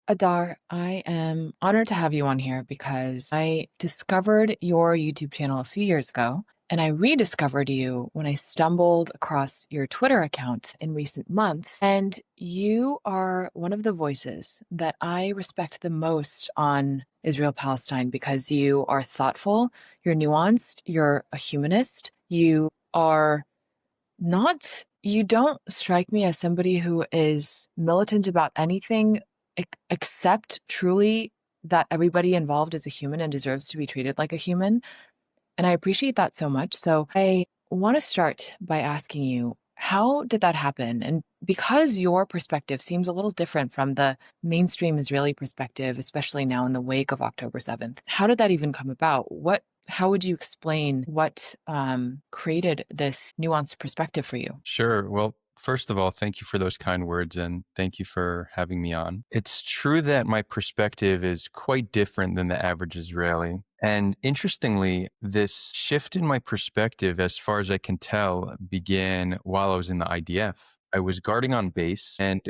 Adar, I am honored to have you on here because I discovered your YouTube channel a few years ago, and I rediscovered you when I stumbled across your Twitter account in recent months. And you are one of the voices that I respect the most on Israel-Palestine because you are thoughtful, you're nuanced, you're a humanist, you don't strike me as somebody who is militant about anything except truly that everybody involved is a human and deserves to be treated like a human. And I appreciate that so much. So I want to start by asking you, how did that happen? And because your perspective seems a little different from the mainstream Israeli perspective, especially now in the wake of October 7th, how did that even come about? How would you explain what created this nuanced perspective for you? Sure. Well, first of all, thank you for those kind words and thank you for having me on. It's true that my perspective is quite different than the average Israeli. And interestingly, this shift in my perspective, as far as I can tell, began while I was in the IDF. I was guarding on base, and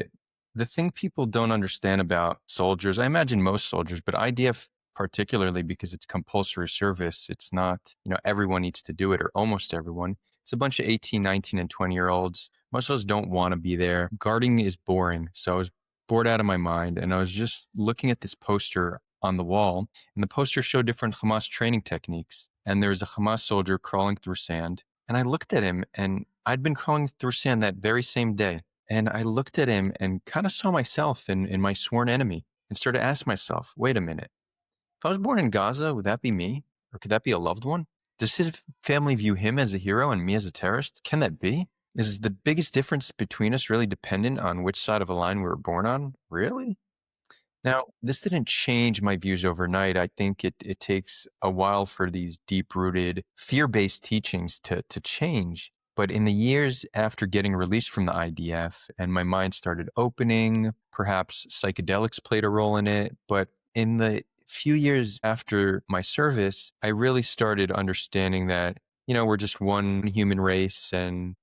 the thing people don't understand about soldiers, I imagine most soldiers, but IDF particularly because it's compulsory service, it's not, everyone needs to do it or almost everyone. It's a bunch of 18, 19, and 20-year-olds. Most of us don't want to be there. Guarding is boring. So I was bored out of my mind. And I was just looking at this poster on the wall. And the poster showed different Hamas training techniques. And there was a Hamas soldier crawling through sand. And I looked at him, and I'd been crawling through sand that very same day. And I looked at him and kind of saw myself in my sworn enemy and started to ask myself, wait a minute. If I was born in Gaza, would that be me? Or could that be a loved one? Does his family view him as a hero and me as a terrorist? Can that be? Is the biggest difference between us really dependent on which side of a line we were born on? Really? Now, this didn't change my views overnight. I think it takes a while for these deep-rooted, fear-based teachings to change. But in the years after getting released from the IDF and my mind started opening, perhaps psychedelics played a role in it, but in the few years after my service, I really started understanding that, we're just one human race and,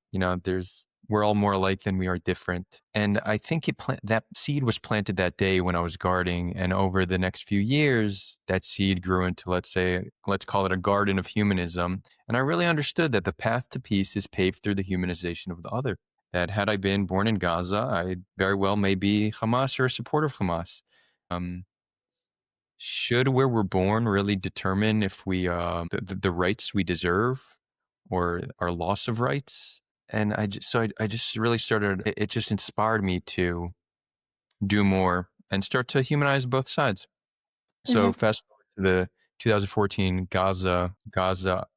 we're all more alike than we are different. And I think that seed was planted that day when I was guarding. And over the next few years, that seed grew into, let's call it a garden of humanism. And I really understood that the path to peace is paved through the humanization of the other. That had I been born in Gaza, I very well may be Hamas or a supporter of Hamas. Should where we're born really determine if we the rights we deserve or our loss of rights? And I just really started. It just inspired me to do more and start to humanize both sides. So Mhm. fast forward to the 2014 Gaza,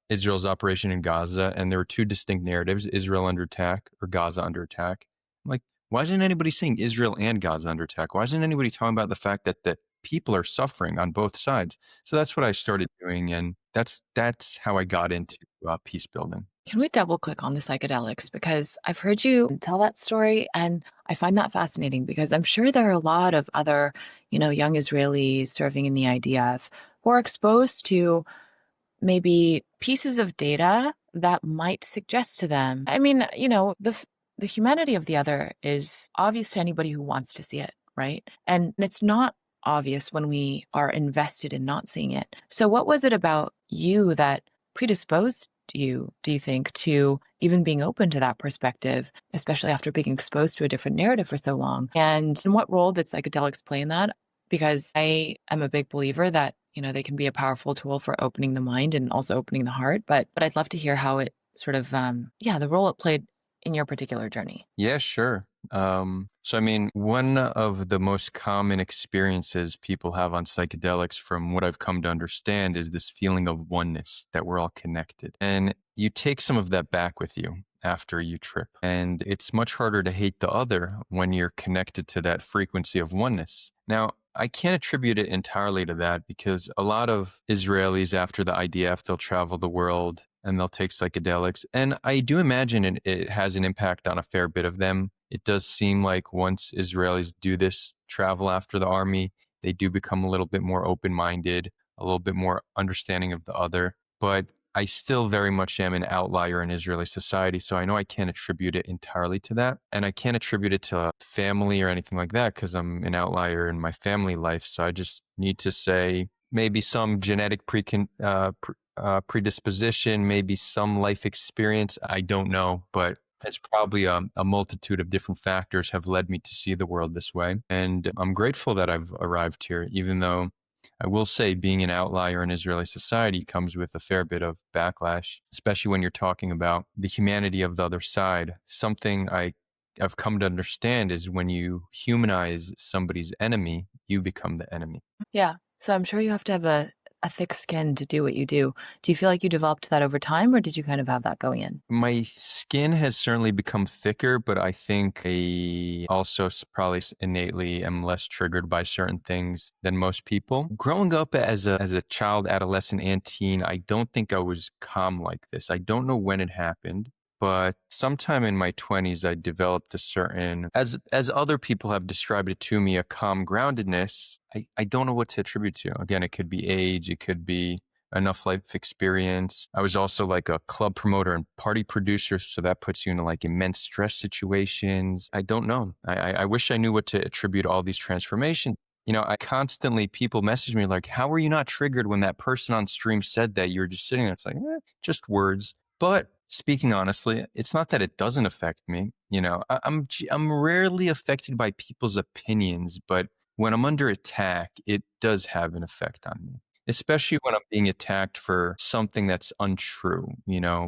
Israel's operation in Gaza, and there were two distinct narratives: Israel under attack or Gaza under attack. I'm like, why isn't anybody saying Israel and Gaza under attack? Why isn't anybody talking about the fact that the people are suffering on both sides? So that's what I started doing, and that's how I got into peace building. Can we double click on the psychedelics? Because I've heard you tell that story and I find that fascinating because I'm sure there are a lot of other, young Israelis serving in the IDF who are exposed to maybe pieces of data that might suggest to them. I mean, the humanity of the other is obvious to anybody who wants to see it, right? And it's not obvious when we are invested in not seeing it. So what was it about you that predisposed you, do you think, to even being open to that perspective, especially after being exposed to a different narrative for so long? And what role did psychedelics play in that? Because I am a big believer that, they can be a powerful tool for opening the mind and also opening the heart. But I'd love to hear how it sort of, the role it played in your particular journey. Yeah, sure. So, I mean, one of the most common experiences people have on psychedelics, from what I've come to understand, is this feeling of oneness, that we're all connected. And you take some of that back with you after you trip. And it's much harder to hate the other when you're connected to that frequency of oneness. Now, I can't attribute it entirely to that because a lot of Israelis after the IDF, they'll travel the world and they'll take psychedelics. And I do imagine it has an impact on a fair bit of them. It does seem like once Israelis do this travel after the army, they do become a little bit more open-minded, a little bit more understanding of the other. But I still very much am an outlier in Israeli society. So I know I can't attribute it entirely to that. And I can't attribute it to family or anything like that because I'm an outlier in my family life. So I just need to say maybe some genetic predisposition, maybe some life experience. I don't know, but it's probably a multitude of different factors have led me to see the world this way. And I'm grateful that I've arrived here, even though I will say being an outlier in Israeli society comes with a fair bit of backlash, especially when you're talking about the humanity of the other side. Something I've come to understand is when you humanize somebody's enemy, you become the enemy. Yeah. So I'm sure you have to have a thick skin to do what you do. Do you feel like you developed that over time, or did you kind of have that going in? My skin has certainly become thicker, but I think I also probably innately am less triggered by certain things than most people. Growing up as a child, adolescent, and teen, I don't think I was calm like this. I don't know when it happened, but sometime in my 20s, I developed a certain, as other people have described it to me, a calm groundedness. I don't know what to attribute to. Again, it could be age, it could be enough life experience. I was also like a club promoter and party producer, so that puts you in like immense stress situations. I don't know. I wish I knew what to attribute all these transformations. I constantly, people message me like, how were you not triggered when that person on stream said that? You were just sitting there. It's like, just words. But speaking honestly, it's not that it doesn't affect me. I'm rarely affected by people's opinions, but when I'm under attack, it does have an effect on me, especially when I'm being attacked for something that's untrue.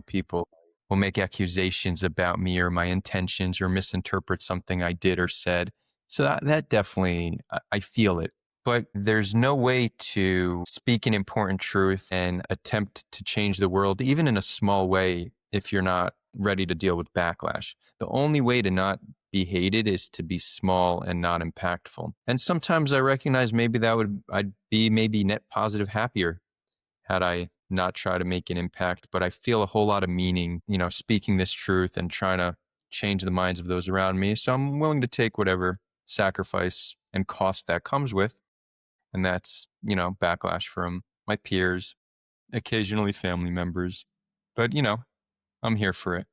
People will make accusations about me or my intentions or misinterpret something I did or said. So that definitely, I feel it. But there's no way to speak an important truth and attempt to change the world, even in a small way, if you're not ready to deal with backlash. The only way to not be hated is to be small and not impactful. And sometimes I recognize maybe I'd be maybe net positive happier had I not try to make an impact. But I feel a whole lot of meaning, speaking this truth and trying to change the minds of those around me. So I'm willing to take whatever sacrifice and cost that comes with. And that's, backlash from my peers, occasionally family members. But, I'm here for it.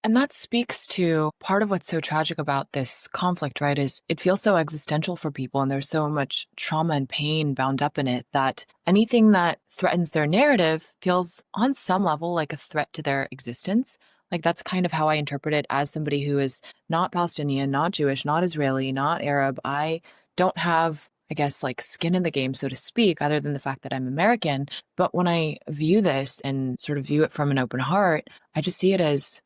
And that speaks to part of what's so tragic about this conflict, right? Is it feels so existential for people, and there's so much trauma and pain bound up in it that anything that threatens their narrative feels on some level like a threat to their existence. Like that's kind of how I interpret it as somebody who is not Palestinian, not Jewish, not Israeli, not Arab. I don't have, I guess, like skin in the game, so to speak, other than the fact that I'm American. But when I view this and sort of view it from an open heart, I just see it as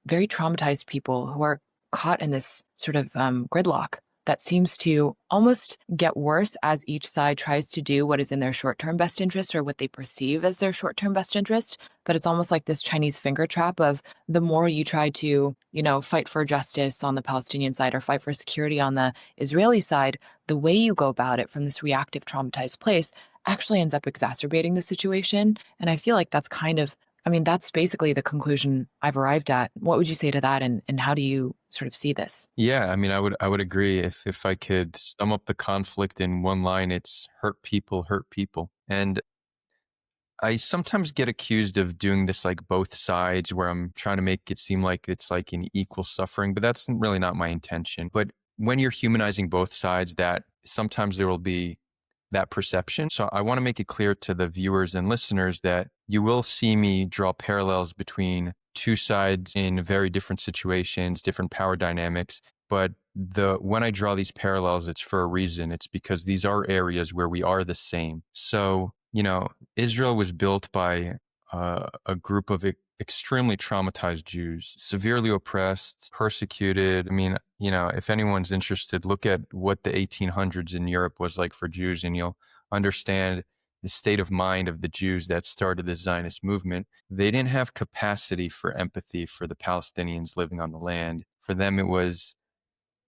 very traumatized people who are caught in this sort of gridlock that seems to almost get worse as each side tries to do what is in their short-term best interest or what they perceive as their short-term best interest. But it's almost like this Chinese finger trap of the more you try to, fight for justice on the Palestinian side or fight for security on the Israeli side, the way you go about it from this reactive, traumatized place actually ends up exacerbating the situation. And I feel like that's that's basically the conclusion I've arrived at. What would you say to that, and how do you sort of see this? Yeah, I would agree. If I could sum up the conflict in one line, it's hurt people hurt people. And I sometimes get accused of doing this like both sides where I'm trying to make it seem like it's like an equal suffering, but that's really not my intention. But when you're humanizing both sides, that sometimes there will be that perception. So I want to make it clear to the viewers and listeners that you will see me draw parallels between two sides in very different situations, different power dynamics. But when I draw these parallels, it's for a reason. It's because these are areas where we are the same. So, Israel was built by a group of extremely traumatized Jews, severely oppressed, persecuted. I mean, if anyone's interested, look at what the 1800s in Europe was like for Jews, and you'll understand the state of mind of the Jews that started the Zionist movement. They didn't have capacity for empathy for the Palestinians living on the land. For them, it was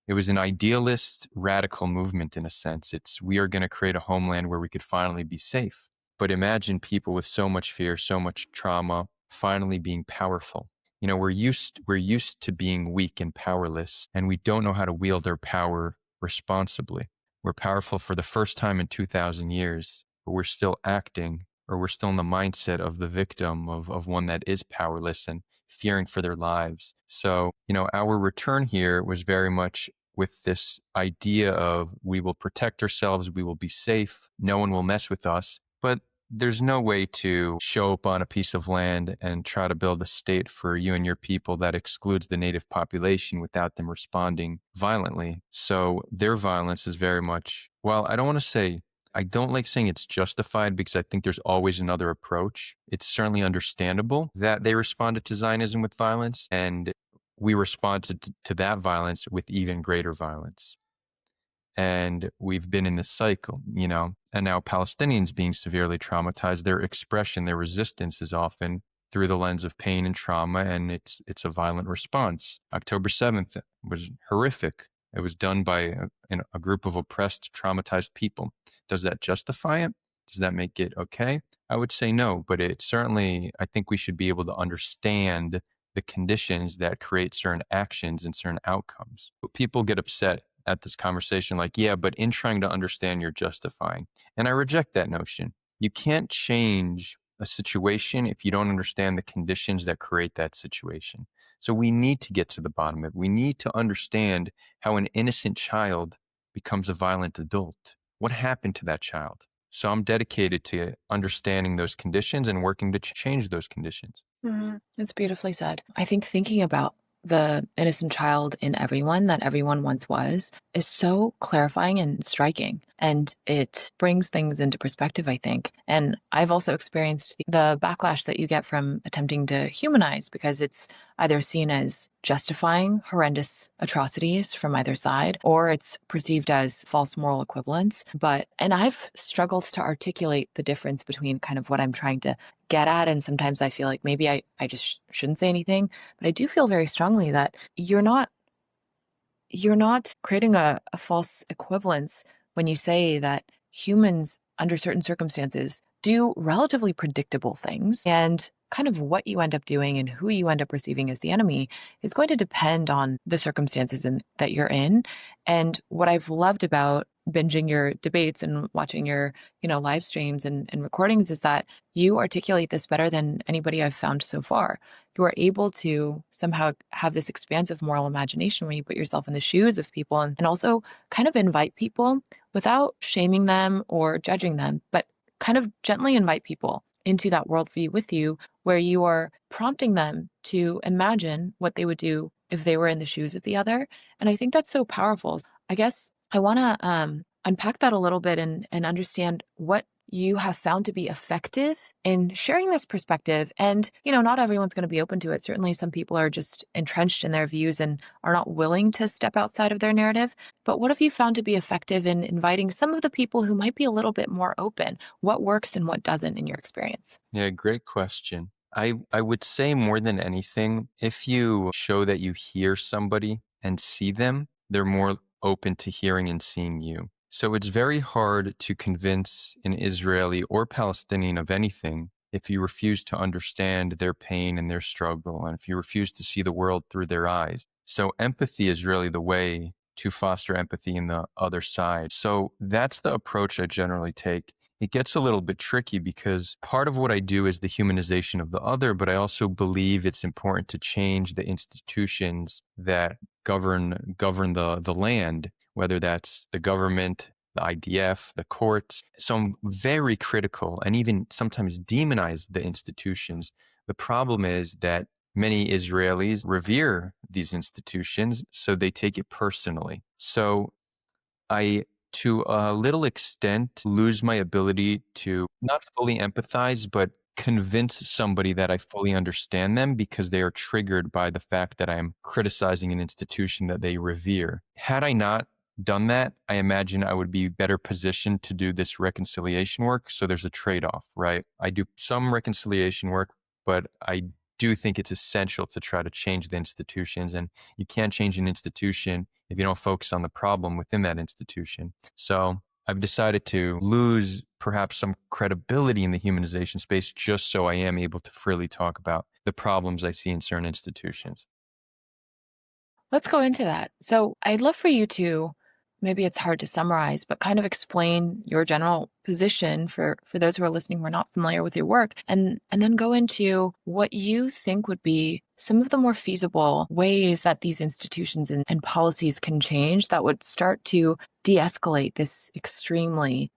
an idealist, radical movement in a sense. It's, we are going to create a homeland where we could finally be safe. But imagine people with so much fear, so much trauma, finally being powerful. We're used to being weak and powerless, and we don't know how to wield our power responsibly. We're powerful for the first time in 2,000 years. but we're still acting, or we're still in the mindset of the victim, of one that is powerless and fearing for their lives. So, our return here was very much with this idea of we will protect ourselves, we will be safe, no one will mess with us. But there's no way to show up on a piece of land and try to build a state for you and your people that excludes the native population without them responding violently. So their violence is very much, well, I don't like saying it's justified, because I think there's always another approach. It's certainly understandable that they responded to Zionism with violence, and we responded to that violence with even greater violence. And we've been in this cycle, and now Palestinians being severely traumatized, their expression, their resistance is often through the lens of pain and trauma, and it's a violent response. October 7th was horrific. It was done by a group of oppressed, traumatized people. Does that justify it? Does that make it okay? I would say no, but it certainly, I think we should be able to understand the conditions that create certain actions and certain outcomes. But people get upset at this conversation like, yeah, but in trying to understand, you're justifying. And I reject that notion. You can't change a situation if you don't understand the conditions that create that situation. So we need to get to the bottom of it. We need to understand how an innocent child becomes a violent adult. What happened to that child? So I'm dedicated to understanding those conditions and working to change those conditions. It's beautifully said. I think thinking about the innocent child in everyone that everyone once was is so clarifying and striking. And it brings things into perspective, I think. And I've also experienced the backlash that you get from attempting to humanize, because it's either seen as justifying horrendous atrocities from either side, or it's perceived as false moral equivalence. And I've struggled to articulate the difference between kind of what I'm trying to get at. And sometimes I feel like maybe I just shouldn't say anything, but I do feel very strongly that you're not creating a false equivalence when you say that humans, under certain circumstances, do relatively predictable things, and kind of what you end up doing and who you end up receiving as the enemy is going to depend on the circumstances that you're in. And what I've loved about binging your debates and watching your, live streams and recordings is that you articulate this better than anybody I've found so far. You are able to somehow have this expansive moral imagination where you put yourself in the shoes of people, and also kind of invite people without shaming them or judging them, but kind of gently invite people into that worldview with you, where you are prompting them to imagine what they would do if they were in the shoes of the other. And I think that's so powerful. I guess I want to unpack that a little bit and understand what you have found to be effective in sharing this perspective. And, not everyone's going to be open to it. Certainly some people are just entrenched in their views and are not willing to step outside of their narrative. But what have you found to be effective in inviting some of the people who might be a little bit more open? What works and what doesn't in your experience? Yeah, great question. I would say more than anything, if you show that you hear somebody and see them, they're more open to hearing and seeing you. So it's very hard to convince an Israeli or Palestinian of anything if you refuse to understand their pain and their struggle, and if you refuse to see the world through their eyes. So empathy is really the way to foster empathy in the other side. So that's the approach I generally take. It gets a little bit tricky because part of what I do is the humanization of the other, but I also believe it's important to change the institutions that govern the land, whether that's the government, the IDF, the courts. So I'm very critical and even sometimes demonize the institutions. The problem is that many Israelis revere these institutions, so they take it personally. So I, to a little extent, lose my ability to not fully empathize, but convince somebody that I fully understand them because they are triggered by the fact that I am criticizing an institution that they revere. Had I not done that, I imagine I would be better positioned to do this reconciliation work. So there's a trade-off, right? I do some reconciliation work, but I do think it's essential to try to change the institutions, and you can't change an institution if you don't focus on the problem within that institution. So I've decided to lose perhaps some credibility in the humanization space just so I am able to freely talk about the problems I see in certain institutions. Let's go into that. So I'd love for you to maybe it's hard to summarize, but kind of explain your general position for those who are listening who are not familiar with your work, and then go into what you think would be some of the more feasible ways that these institutions and policies can change that would start to de-escalate this extremely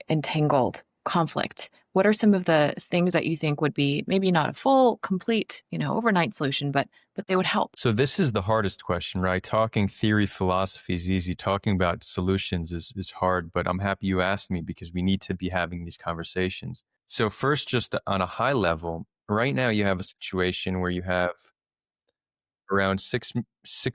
entangled conflict. What are some of the things that you think would be maybe not a full, complete, overnight solution, but they would help? So this is the hardest question, right? Talking theory, philosophy is easy. Talking about solutions is hard, but I'm happy you asked me because we need to be having these conversations. So first, just on a high level, right now you have a situation where you have around 6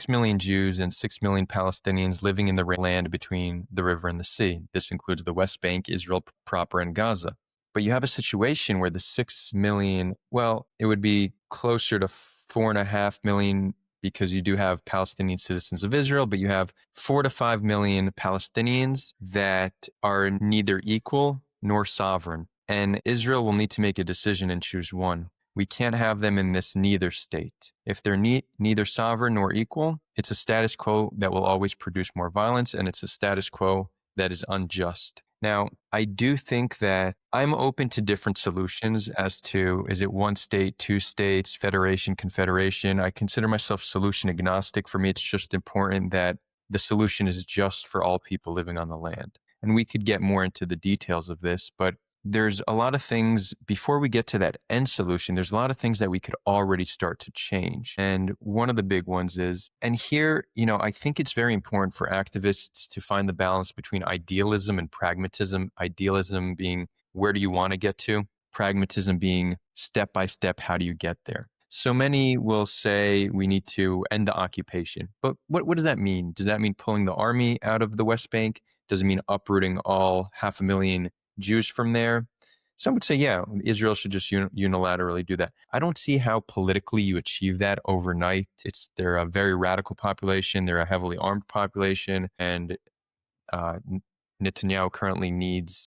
million Jews and 6 million Palestinians living in the land between the river and the sea. This includes the West Bank, Israel proper, and Gaza. But you have a situation where the 6 million, well, it would be closer to 4.5 million because you do have Palestinian citizens of Israel, but you have 4 to 5 million Palestinians that are neither equal nor sovereign. And Israel will need to make a decision and choose one. We can't have them in this neither state. If they're neither sovereign nor equal, it's a status quo that will always produce more violence, and it's a status quo that is unjust. Now, I do think that I'm open to different solutions as to, is it one state, two states, federation, confederation? I consider myself solution agnostic. For me, it's just important that the solution is just for all people living on the land. And we could get more into the details of this, but there's a lot of things before we get to that end solution. There's a lot of things that we could already start to change. And one of the big ones is, and here, I think it's very important for activists to find the balance between idealism and pragmatism. Idealism being, where do you want to get to? Pragmatism being step by step, how do you get there? So many will say we need to end the occupation. But what does that mean? Does that mean pulling the army out of the West Bank? Does it mean uprooting all 500,000 Jews from there? Some would say, yeah, Israel should just unilaterally do that. I don't see how politically you achieve that overnight. They're a very radical population. They're a heavily armed population. And uh, Netanyahu currently needs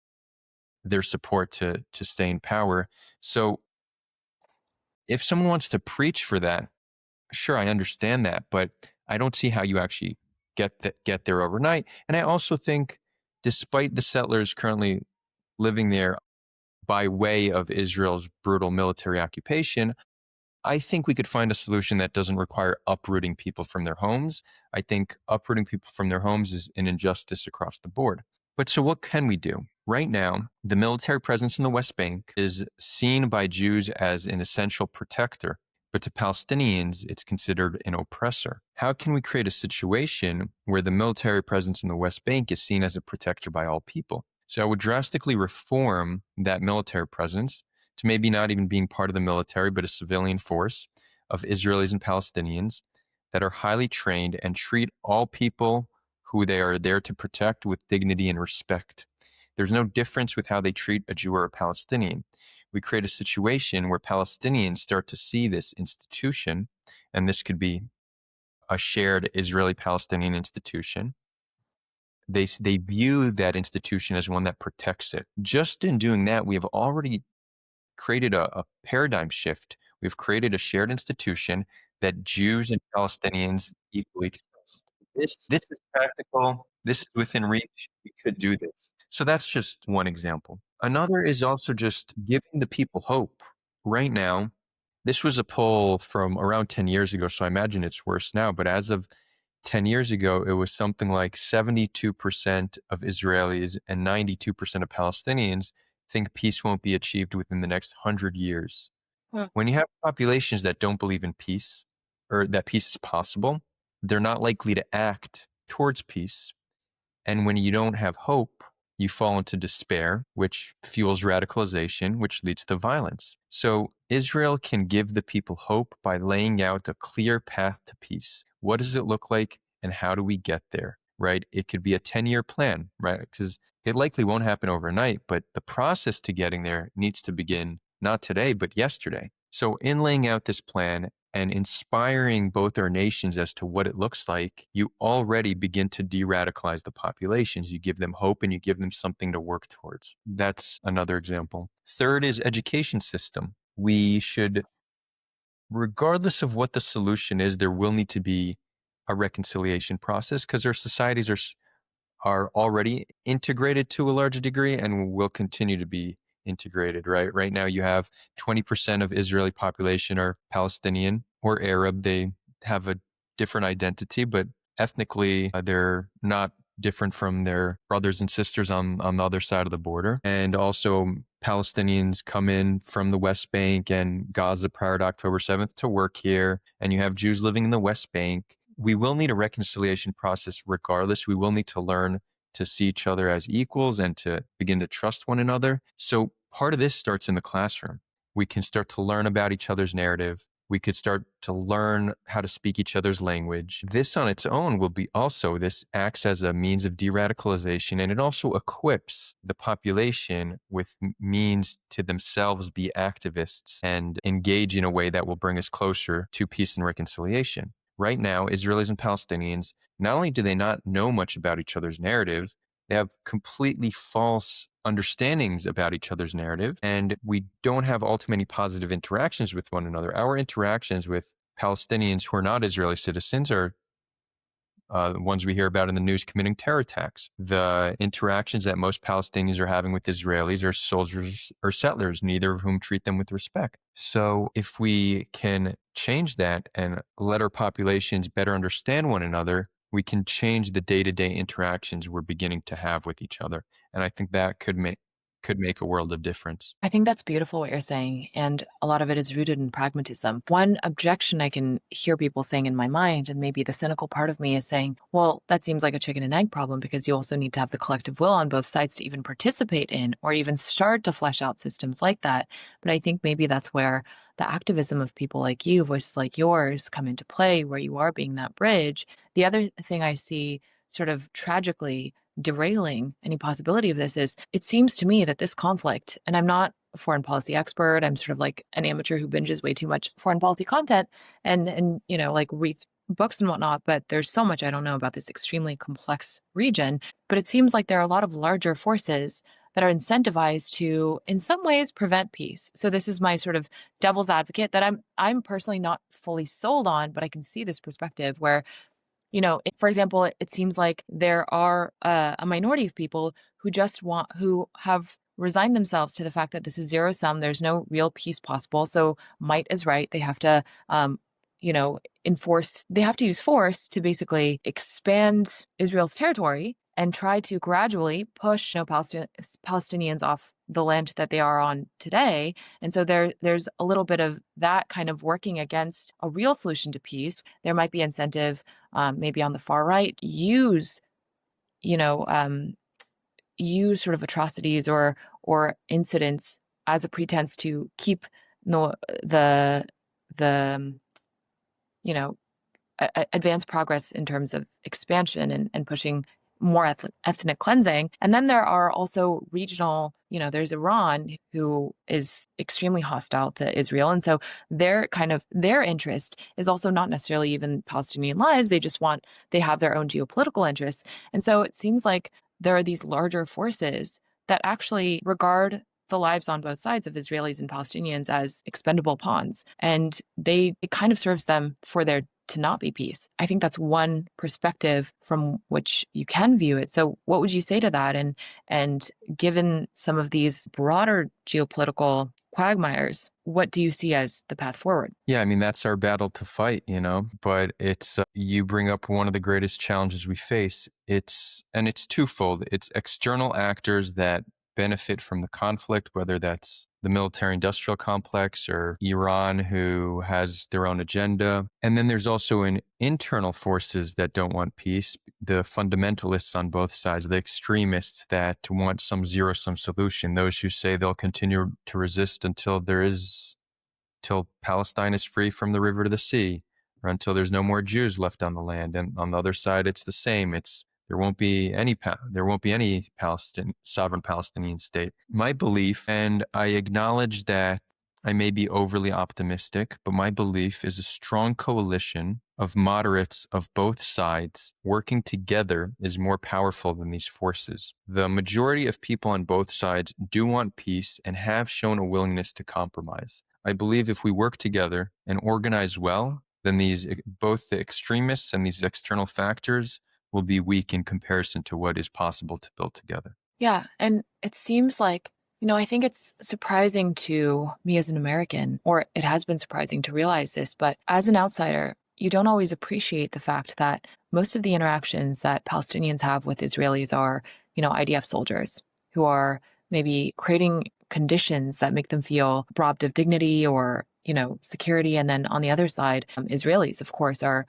their support to stay in power. So if someone wants to preach for that, sure, I understand that, but I don't see how you actually get there overnight. And I also think, despite the settlers currently living there by way of Israel's brutal military occupation, I think we could find a solution that doesn't require uprooting people from their homes. I think uprooting people from their homes is an injustice across the board. But so what can we do? Right now, the military presence in the West Bank is seen by Jews as an essential protector, but to Palestinians, it's considered an oppressor. How can we create a situation where the military presence in the West Bank is seen as a protector by all people? So I would drastically reform that military presence to maybe not even being part of the military, but a civilian force of Israelis and Palestinians that are highly trained and treat all people who they are there to protect with dignity and respect. There's no difference with how they treat a Jew or a Palestinian. We create a situation where Palestinians start to see this institution, and this could be a shared Israeli-Palestinian institution. They view that institution as one that protects it. Just in doing that, we have already created a paradigm shift. We've created a shared institution that Jews and Palestinians equally trust. This is practical. This is within reach. We could do this. So that's just one example. Another is also just giving the people hope. Right now, this was a poll from around 10 years ago, so I imagine it's worse now. But as of 10 years ago, it was something like 72% of Israelis and 92% of Palestinians think peace won't be achieved within the next 100 years. Well, When you have populations that don't believe in peace or that peace is possible, they're not likely to act towards peace. And when you don't have hope, you fall into despair, which fuels radicalization, which leads to violence. So Israel can give the people hope by laying out a clear path to peace. What does it look like and how do we get there? Right? It could be a 10-year plan, right? Because it likely won't happen overnight, but the process to getting there needs to begin not today, but yesterday. So in laying out this plan and inspiring both our nations as to what it looks like, you already begin to de-radicalize the populations. You give them hope and you give them something to work towards. That's another example. Third is education system. We should, regardless of what the solution is, there will need to be a reconciliation process because our societies are already integrated to a large degree and will continue to be integrated, right? Right now, you have 20% of Israeli population are Palestinian or Arab. They have a different identity, but ethnically, they're not different from their brothers and sisters on the other side of the border. And also, Palestinians come in from the West Bank and Gaza prior to October 7th to work here, and you have Jews living in the West Bank. We will need a reconciliation process regardless. We will need to learn to see each other as equals and to begin to trust one another. So part of this starts in the classroom. We can start to learn about each other's narrative. We could start to learn how to speak each other's language. This on its own will be also, this acts as a means of de-radicalization, and it also equips the population with means to themselves be activists and engage in a way that will bring us closer to peace and reconciliation. Right now, Israelis and Palestinians, not only do they not know much about each other's narrative, they have completely false understandings about each other's narrative, and we don't have all too many positive interactions with one another. Our interactions with Palestinians who are not Israeli citizens are the ones we hear about in the news committing terror attacks. The interactions that most Palestinians are having with Israelis are soldiers or settlers, neither of whom treat them with respect. So if we can change that and let our populations better understand one another, we can change the day-to-day interactions we're beginning to have with each other. And I think that could make a world of difference. I think that's beautiful what you're saying, and a lot of it is rooted in pragmatism. One objection I can hear people saying in my mind, and maybe the cynical part of me is saying, well, that seems like a chicken and egg problem because you also need to have the collective will on both sides to even participate in or even start to flesh out systems like that. But I think maybe that's where the activism of people like you, voices like yours, come into play, where you are being that bridge. The other thing I see sort of tragically derailing any possibility of this is it seems to me that this conflict, and I'm not a foreign policy expert, I'm sort of like an amateur who binges way too much foreign policy content and like reads books and whatnot, but there's so much I don't know about this extremely complex region. But it seems like there are a lot of larger forces that are incentivized to, in some ways, prevent peace. So this is my sort of devil's advocate that I'm personally not fully sold on, but I can see this perspective where for example, it seems like there are a minority of people who have resigned themselves to the fact that this is zero sum. There's no real peace possible. So might is right. They have to, they have to use force to basically expand Israel's territory and try to gradually push Palestinians off the land that they are on today. And so there's a little bit of that kind of working against a real solution to peace. There might be incentive, maybe on the far right, use sort of atrocities or incidents as a pretense to keep the advance progress in terms of expansion and pushing more ethnic cleansing. And then there are also regional, there's Iran who is extremely hostile to Israel. And so their interest is also not necessarily even Palestinian lives. They have their own geopolitical interests. And so it seems like there are these larger forces that actually regard the lives on both sides of Israelis and Palestinians as expendable pawns. And it kind of serves them for there to not be peace. I think that's one perspective from which you can view it. So what would you say to that? And given some of these broader geopolitical quagmires, what do you see as the path forward? Yeah, I mean, that's our battle to fight, but it's, you bring up one of the greatest challenges we face. It's twofold. It's external actors that benefit from the conflict, whether that's the military industrial complex or Iran, who has their own agenda. And then there's also internal forces that don't want peace, the fundamentalists on both sides, the extremists that want some zero-sum solution, those who say they'll continue to resist until Palestine is free from the river to the sea, or until there's no more Jews left on the land. And on the other side, it's the same. There won't be any sovereign Palestinian state. My belief, and I acknowledge that I may be overly optimistic, but my belief is a strong coalition of moderates of both sides working together is more powerful than these forces. The majority of people on both sides do want peace and have shown a willingness to compromise. I believe if we work together and organize well, then both the extremists and these external factors will be weak in comparison to what is possible to build together. Yeah. And it seems like, I think it's surprising to me as an American, or it has been surprising to realize this, but as an outsider, you don't always appreciate the fact that most of the interactions that Palestinians have with Israelis are, IDF soldiers who are maybe creating conditions that make them feel robbed of dignity or, security. And then on the other side, Israelis, of course, are,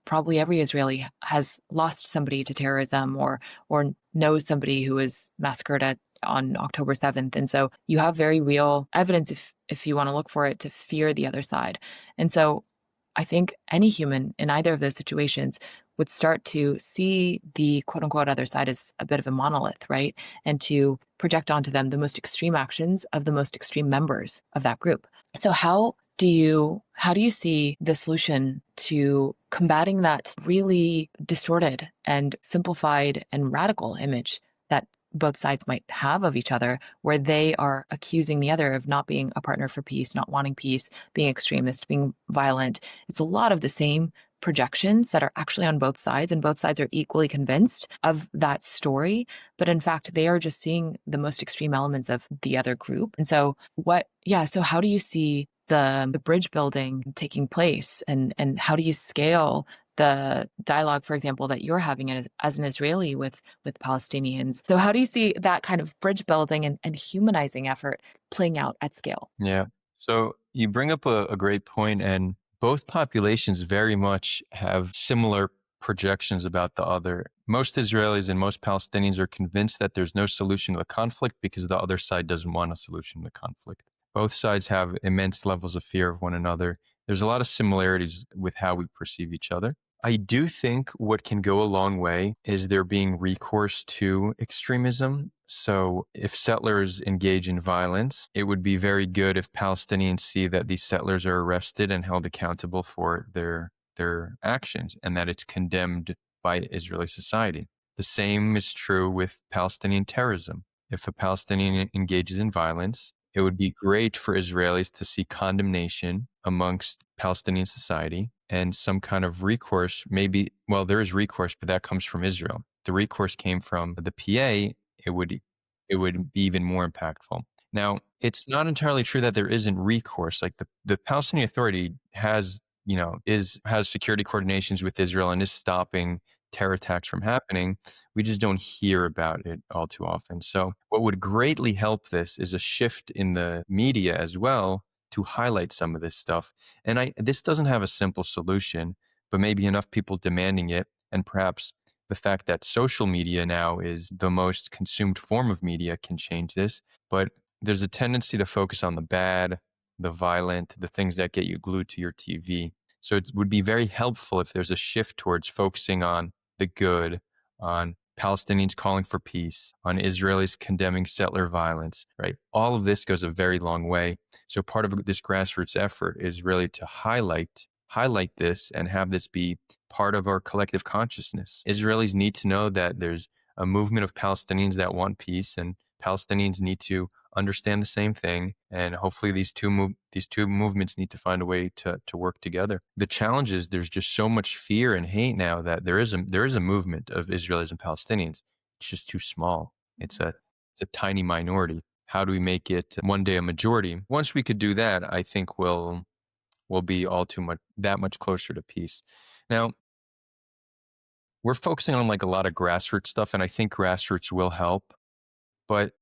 probably every Israeli has lost somebody to terrorism or knows somebody who was massacred on October 7th. And so you have very real evidence if you want to look for it to fear the other side. And so I think any human in either of those situations would start to see the quote unquote other side as a bit of a monolith, right? And to project onto them the most extreme actions of the most extreme members of that group. So how do you see the solution to combating that really distorted and simplified and radical image that both sides might have of each other, where they are accusing the other of not being a partner for peace, not wanting peace, being extremist, being violent? It's a lot of the same projections that are actually on both sides, and both sides are equally convinced of that story. But in fact, they are just seeing the most extreme elements of the other group. And so so how do you see the bridge building taking place, and how do you scale the dialogue, for example, that you're having as an Israeli with Palestinians? So how do you see that kind of bridge building and humanizing effort playing out at scale? Yeah. So you bring up a great point, and both populations very much have similar projections about the other. Most Israelis and most Palestinians are convinced that there's no solution to the conflict because the other side doesn't want a solution to the conflict. Both sides have immense levels of fear of one another. There's a lot of similarities with how we perceive each other. I do think what can go a long way is there being recourse to extremism. So if settlers engage in violence, it would be very good if Palestinians see that these settlers are arrested and held accountable for their actions, and that it's condemned by Israeli society. The same is true with Palestinian terrorism. If a Palestinian engages in violence, it would be great for Israelis to see condemnation amongst Palestinian society and some kind of recourse. There is recourse, but that comes from Israel. If the recourse came from the PA, it would be even more impactful. Now, it's not entirely true that there isn't recourse. Like the Palestinian Authority has security coordinations with Israel and is stopping terror attacks from happening. We just don't hear about it all too often. So what would greatly help this is a shift in the media as well to highlight some of this stuff. And this doesn't have a simple solution, but maybe enough people demanding it, and perhaps the fact that social media now is the most consumed form of media can change this. But there's a tendency to focus on the bad, the violent, the things that get you glued to your TV. So it would be very helpful if there's a shift towards focusing on the good, on Palestinians calling for peace, on Israelis condemning settler violence, right? All of this goes a very long way. So part of this grassroots effort is really to highlight this and have this be part of our collective consciousness. Israelis need to know that there's a movement of Palestinians that want peace, and Palestinians need to understand the same thing. And hopefully these two movements need to find a way to work together. The challenge is there's just so much fear and hate now that there is a movement of Israelis and Palestinians. It's just too small. It's a tiny minority. How do we make it one day a majority? Once we could do that, I think we'll be all too much that much closer to peace. Now, we're focusing on like a lot of grassroots stuff, and I think grassroots will help, but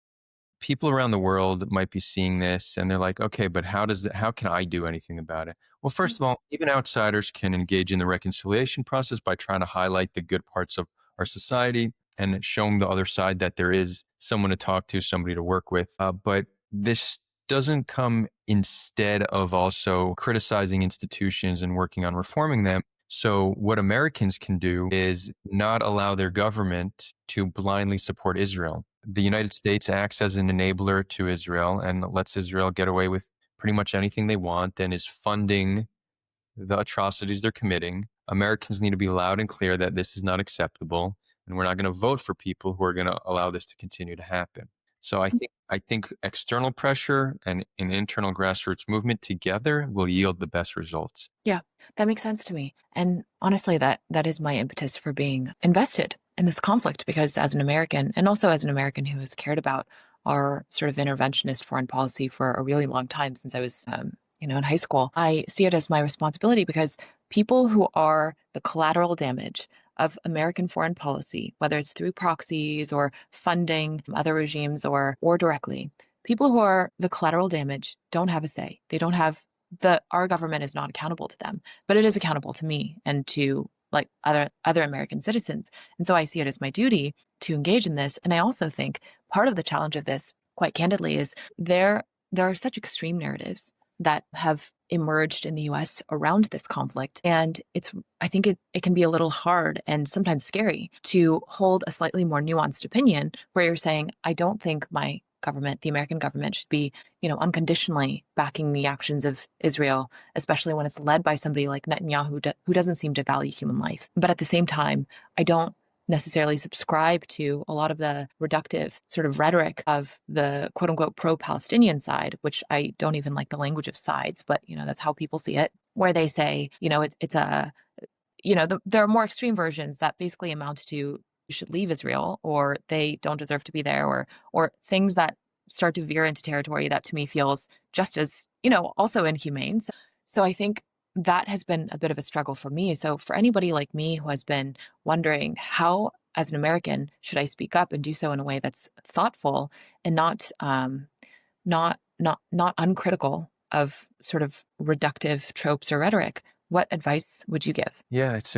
people around the world might be seeing this and they're like, okay, but how can I do anything about it? Well, first of all, even outsiders can engage in the reconciliation process by trying to highlight the good parts of our society and showing the other side that there is someone to talk to, somebody to work with. But this doesn't come instead of also criticizing institutions and working on reforming them. So what Americans can do is not allow their government to blindly support Israel. The United States acts as an enabler to Israel and lets Israel get away with pretty much anything they want and is funding the atrocities they're committing. Americans need to be loud and clear that this is not acceptable, and we're not going to vote for people who are going to allow this to continue to happen. So I think external pressure and an internal grassroots movement together will yield the best results. Yeah, that makes sense to me. And honestly, that is my impetus for being invested in this conflict because as an American, and also as an American who has cared about our sort of interventionist foreign policy for a really long time since I was, in high school, I see it as my responsibility because people who are the collateral damage of American foreign policy, whether it's through proxies or funding other regimes or directly, people who are the collateral damage don't have a say. They don't have our government is not accountable to them, but it is accountable to me and to like other American citizens. And so I see it as my duty to engage in this. And I also think part of the challenge of this, quite candidly, is there are such extreme narratives that have emerged in the US around this conflict. And I think it can be a little hard and sometimes scary to hold a slightly more nuanced opinion where you're saying, I don't think my government, the American government, should be, unconditionally backing the actions of Israel, especially when it's led by somebody like Netanyahu, who doesn't seem to value human life. But at the same time, I don't necessarily subscribe to a lot of the reductive sort of rhetoric of the quote unquote pro-Palestinian side, which I don't even like the language of sides, but that's how people see it, where they say, it's a, there are more extreme versions that basically amount to you should leave Israel or they don't deserve to be there or things that start to veer into territory that to me feels just as, also inhumane. So I think that has been a bit of a struggle for me. So for anybody like me who has been wondering how, as an American, should I speak up and do so in a way that's thoughtful and not uncritical of sort of reductive tropes or rhetoric, what advice would you give? Yeah, it's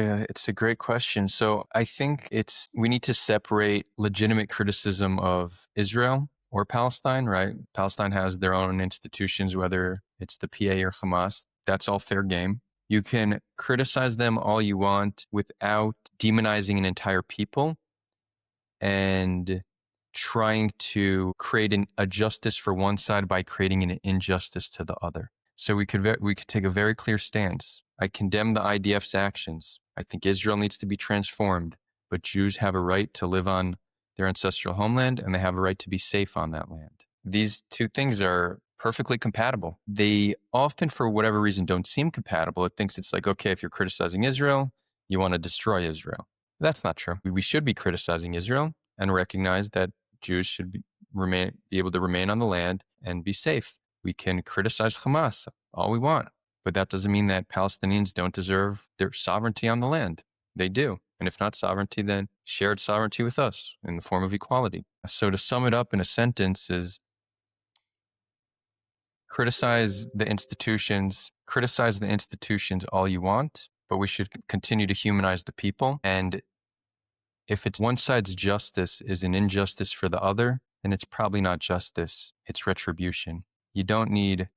a great question. So I think we need to separate legitimate criticism of Israel or Palestine, right? Palestine has their own institutions, whether it's the PA or Hamas. That's all fair game. You can criticize them all you want without demonizing an entire people and trying to create a justice for one side by creating an injustice to the other. So we could take a very clear stance. I condemn the IDF's actions. I think Israel needs to be transformed, but Jews have a right to live on their ancestral homeland and they have a right to be safe on that land. These two things are perfectly compatible. They often, for whatever reason, don't seem compatible. It thinks it's like, okay, if you're criticizing Israel, you want to destroy Israel. That's not true. We should be criticizing Israel and recognize that Jews should be able to remain on the land and be safe. We can criticize Hamas all we want, but that doesn't mean that Palestinians don't deserve their sovereignty on the land. They do. And if not sovereignty, then shared sovereignty with us in the form of equality. So to sum it up in a sentence is criticize the institutions all you want, but we should continue to humanize the people. And if it's one side's justice is an injustice for the other, then it's probably not justice, it's retribution. You don't need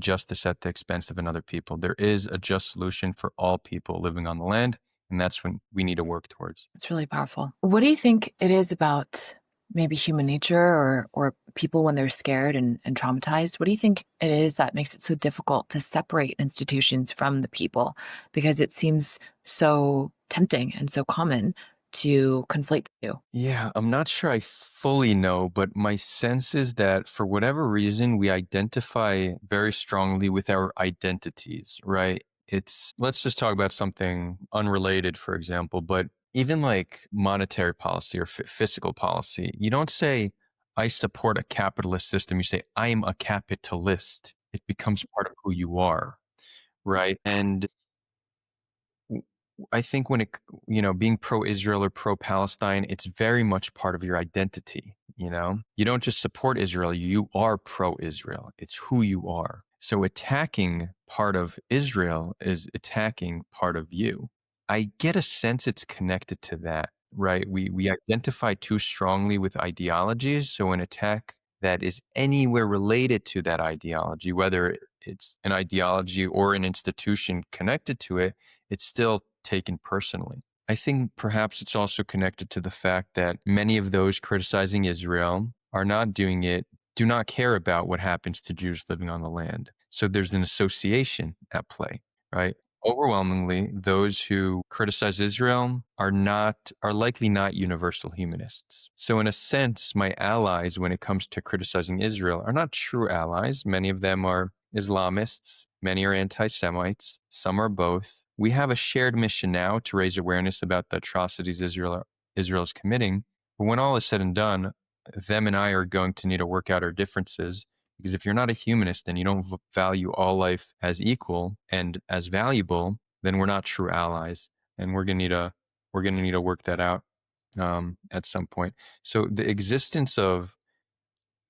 justice at the expense of another people. There is a just solution for all people living on the land, and that's what we need to work towards. It's really powerful. What do you think it is about maybe human nature or people when they're scared and traumatized? What do you think it is that makes it so difficult to separate institutions from the people? Because it seems so tempting and so common to conflate the two. Yeah, I'm not sure I fully know, but my sense is that for whatever reason, we identify very strongly with our identities, right? Let's just talk about something unrelated, for example, but even like monetary policy or fiscal policy, you don't say, I support a capitalist system. You say, I'm a capitalist. It becomes part of who you are, right? And I think being pro-Israel or pro-Palestine, it's very much part of your identity. You don't just support Israel, you are pro-Israel. It's who you are. So attacking part of Israel is attacking part of you. I get a sense it's connected to that, right? We identify too strongly with ideologies. So an attack that is anywhere related to that ideology, whether it's an ideology or an institution connected to it, it's still taken personally. I think perhaps it's also connected to the fact that many of those criticizing Israel do not care about what happens to Jews living on the land. So there's an association at play, right? overwhelmingly, those who criticize Israel are likely not universal humanists. So in a sense, my allies when it comes to criticizing Israel are not true allies. Many of them are Islamists, many are anti-Semites, some are both. We have a shared mission now to raise awareness about the atrocities Israel is committing. But when all is said and done, them and I are going to need to work out our differences, because if you're not a humanist and you don't value all life as equal and as valuable, then we're not true allies, and we're gonna need to work that out at some point. So the existence of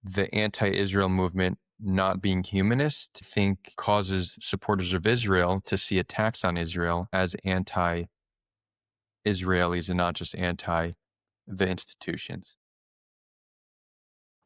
the anti-Israel movement not being humanist, I think, causes supporters of Israel to see attacks on Israel as anti-Israelis and not just anti the institutions.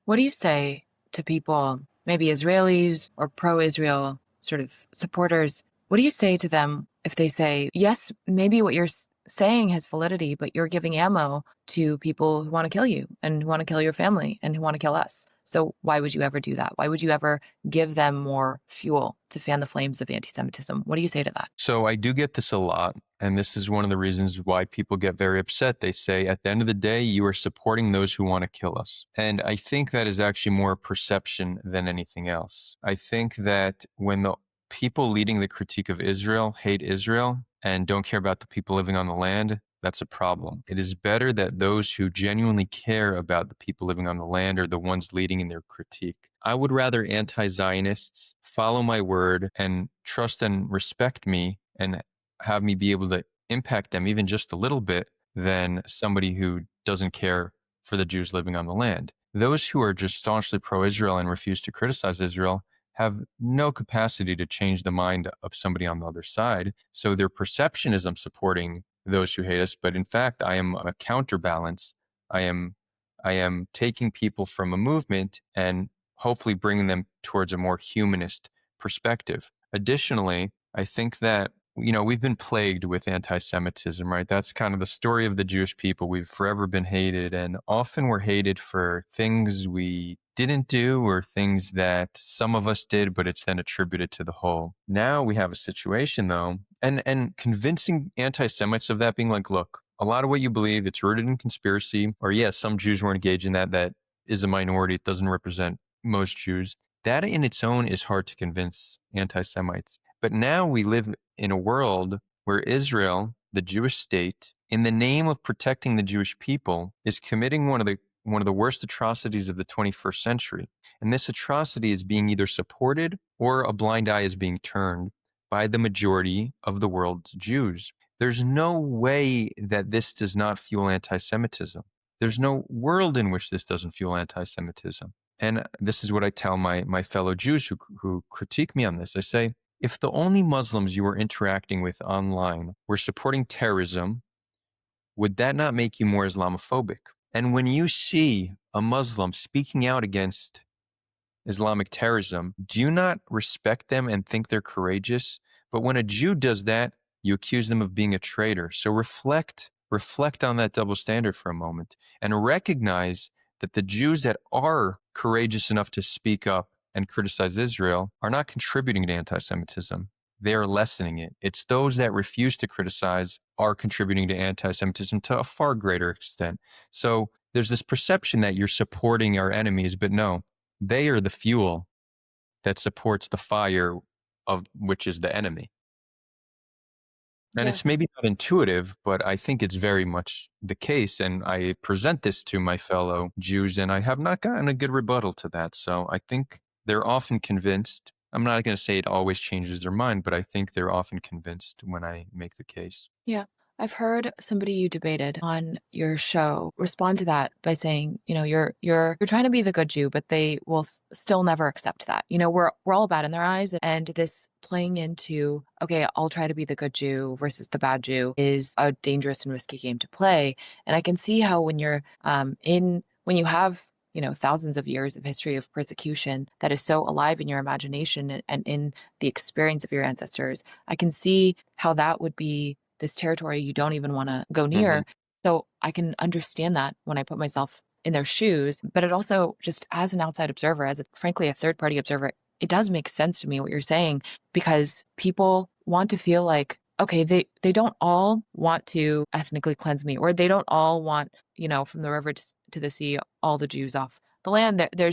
What do you say to people, maybe Israelis or pro-Israel sort of supporters? What do you say to them if they say, yes, maybe what you're saying has validity, but you're giving ammo to people who want to kill you and who want to kill your family and who want to kill us? So why would you ever do that? Why would you ever give them more fuel to fan the flames of anti-Semitism? What do you say to that? So I do get this a lot. And this is one of the reasons why people get very upset. They say, at the end of the day, you are supporting those who want to kill us. And I think that is actually more perception than anything else. I think that when the people leading the critique of Israel hate Israel and don't care about the people living on the land, that's a problem. It is better that those who genuinely care about the people living on the land are the ones leading in their critique. I would rather anti-Zionists follow my word and trust and respect me and have me be able to impact them even just a little bit than somebody who doesn't care for the Jews living on the land. Those who are just staunchly pro-Israel and refuse to criticize Israel have no capacity to change the mind of somebody on the other side. So their perception is I'm supporting those who hate us, but in fact, I am a counterbalance. I am taking people from a movement and hopefully bringing them towards a more humanist perspective. Additionally, I think that we've been plagued with anti-Semitism, right? That's kind of the story of the Jewish people. We've forever been hated, and often we're hated for things we didn't do or things that some of us did, but it's then attributed to the whole. Now we have a situation though, and convincing anti-Semites of that, being like, look, a lot of what you believe, it's rooted in conspiracy, or yes, some Jews were engaged in that. That is a minority. It doesn't represent most Jews. That in its own is hard to convince anti-Semites. But now we live in a world where Israel, the Jewish state, in the name of protecting the Jewish people, is committing one of the worst atrocities of the 21st century. And this atrocity is being either supported or a blind eye is being turned by the majority of the world's Jews. There's no way that this does not fuel anti-Semitism. There's no world in which this doesn't fuel anti-Semitism. And this is what I tell my fellow Jews who critique me on this. I say, if the only Muslims you were interacting with online were supporting terrorism, would that not make you more Islamophobic? And when you see a Muslim speaking out against Islamic terrorism, do you not respect them and think they're courageous? But when a Jew does that, you accuse them of being a traitor. So reflect on that double standard for a moment and recognize that the Jews that are courageous enough to speak up and criticize Israel are not contributing to anti-Semitism. They are lessening it. It's those that refuse to criticize are contributing to anti-Semitism to a far greater extent. So there's this perception that you're supporting our enemies, but no, they are the fuel that supports the fire of which is the enemy. And Yeah. it's maybe not intuitive, but I think it's very much the case. And I present this to my fellow Jews, and I have not gotten a good rebuttal to that. So I think they're often convinced. I'm not going to say it always changes their mind, but I think they're often convinced when I make the case. Yeah. I've heard somebody you debated on your show respond to that by saying, you're trying to be the good Jew, but they will still never accept that. We're all bad in their eyes, and this playing into, okay, I'll try to be the good Jew versus the bad Jew is a dangerous and risky game to play. And I can see how when you're when you have thousands of years of history of persecution that is so alive in your imagination and in the experience of your ancestors, I can see how that would be this territory you don't even want to go Mm-hmm. near. So I can understand that when I put myself in their shoes, but it also, just as an outside observer, frankly a third party observer, it does make sense to me what you're saying, because people want to feel like, okay, they don't all want to ethnically cleanse me, or they don't all want, from the river to the sea, all the Jews off the land. There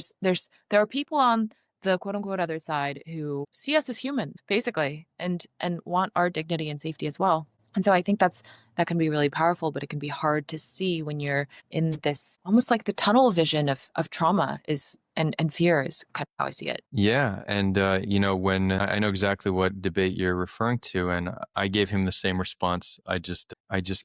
are people on the quote unquote other side who see us as human, basically, and want our dignity and safety as well. And so I think that can be really powerful, but it can be hard to see when you're in this almost like the tunnel vision of trauma is and fear is kind of how I see it. Yeah, and when I know exactly what debate you're referring to, and I gave him the same response I just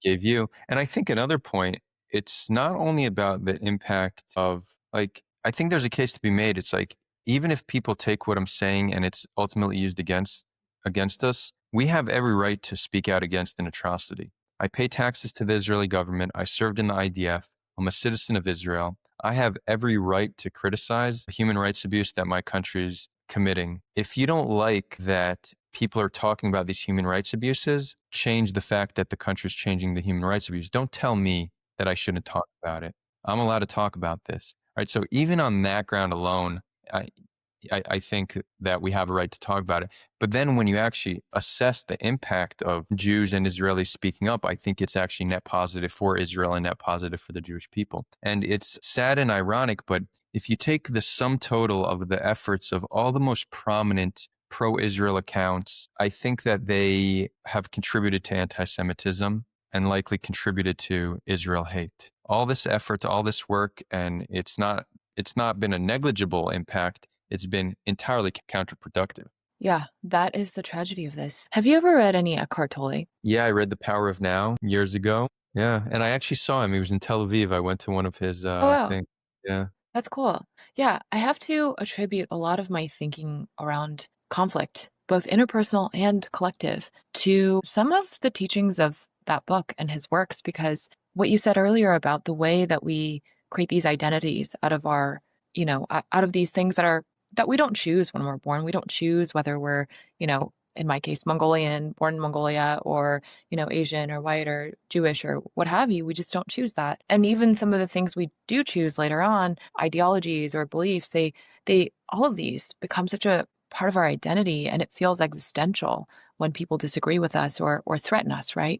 gave you. And I think another point, it's not only about the impact of, like, I think there's a case to be made. It's like, even if people take what I'm saying and it's ultimately used against us, we have every right to speak out against an atrocity. I pay taxes to the Israeli government. I served in the IDF. I'm a citizen of Israel. I have every right to criticize the human rights abuse that my country's committing. If you don't like that people are talking about these human rights abuses, change the fact that the country's changing the human rights abuse. Don't tell me that I shouldn't talk about it. I'm allowed to talk about this. All right. So even on that ground alone, I, I think that we have a right to talk about it. But then when you actually assess the impact of Jews and Israelis speaking up, I think it's actually net positive for Israel and net positive for the Jewish people. And it's sad and ironic, but if you take the sum total of the efforts of all the most prominent pro-Israel accounts, I think that they have contributed to anti-Semitism and likely contributed to Israel hate. All this effort, all this work, and it's not been a negligible impact. It's been entirely counterproductive. Yeah, that is the tragedy of this. Have you ever read any Eckhart Tolle? Yeah, I read The Power of Now years ago. Yeah, and I actually saw him. He was in Tel Aviv. I went to one of his Oh, wow. things. Yeah. That's cool. Yeah, I have to attribute a lot of my thinking around conflict, both interpersonal and collective, to some of the teachings of that book and his works, because what you said earlier about the way that we create these identities out of our, out of these things that we don't choose when we're born. We don't choose whether we're, in my case, Mongolian, born in Mongolia, or Asian or white or Jewish or what have you. We just don't choose that. And even some of the things we do choose later on, ideologies or beliefs, they all of these become such a part of our identity, and it feels existential when people disagree with us or threaten us, right?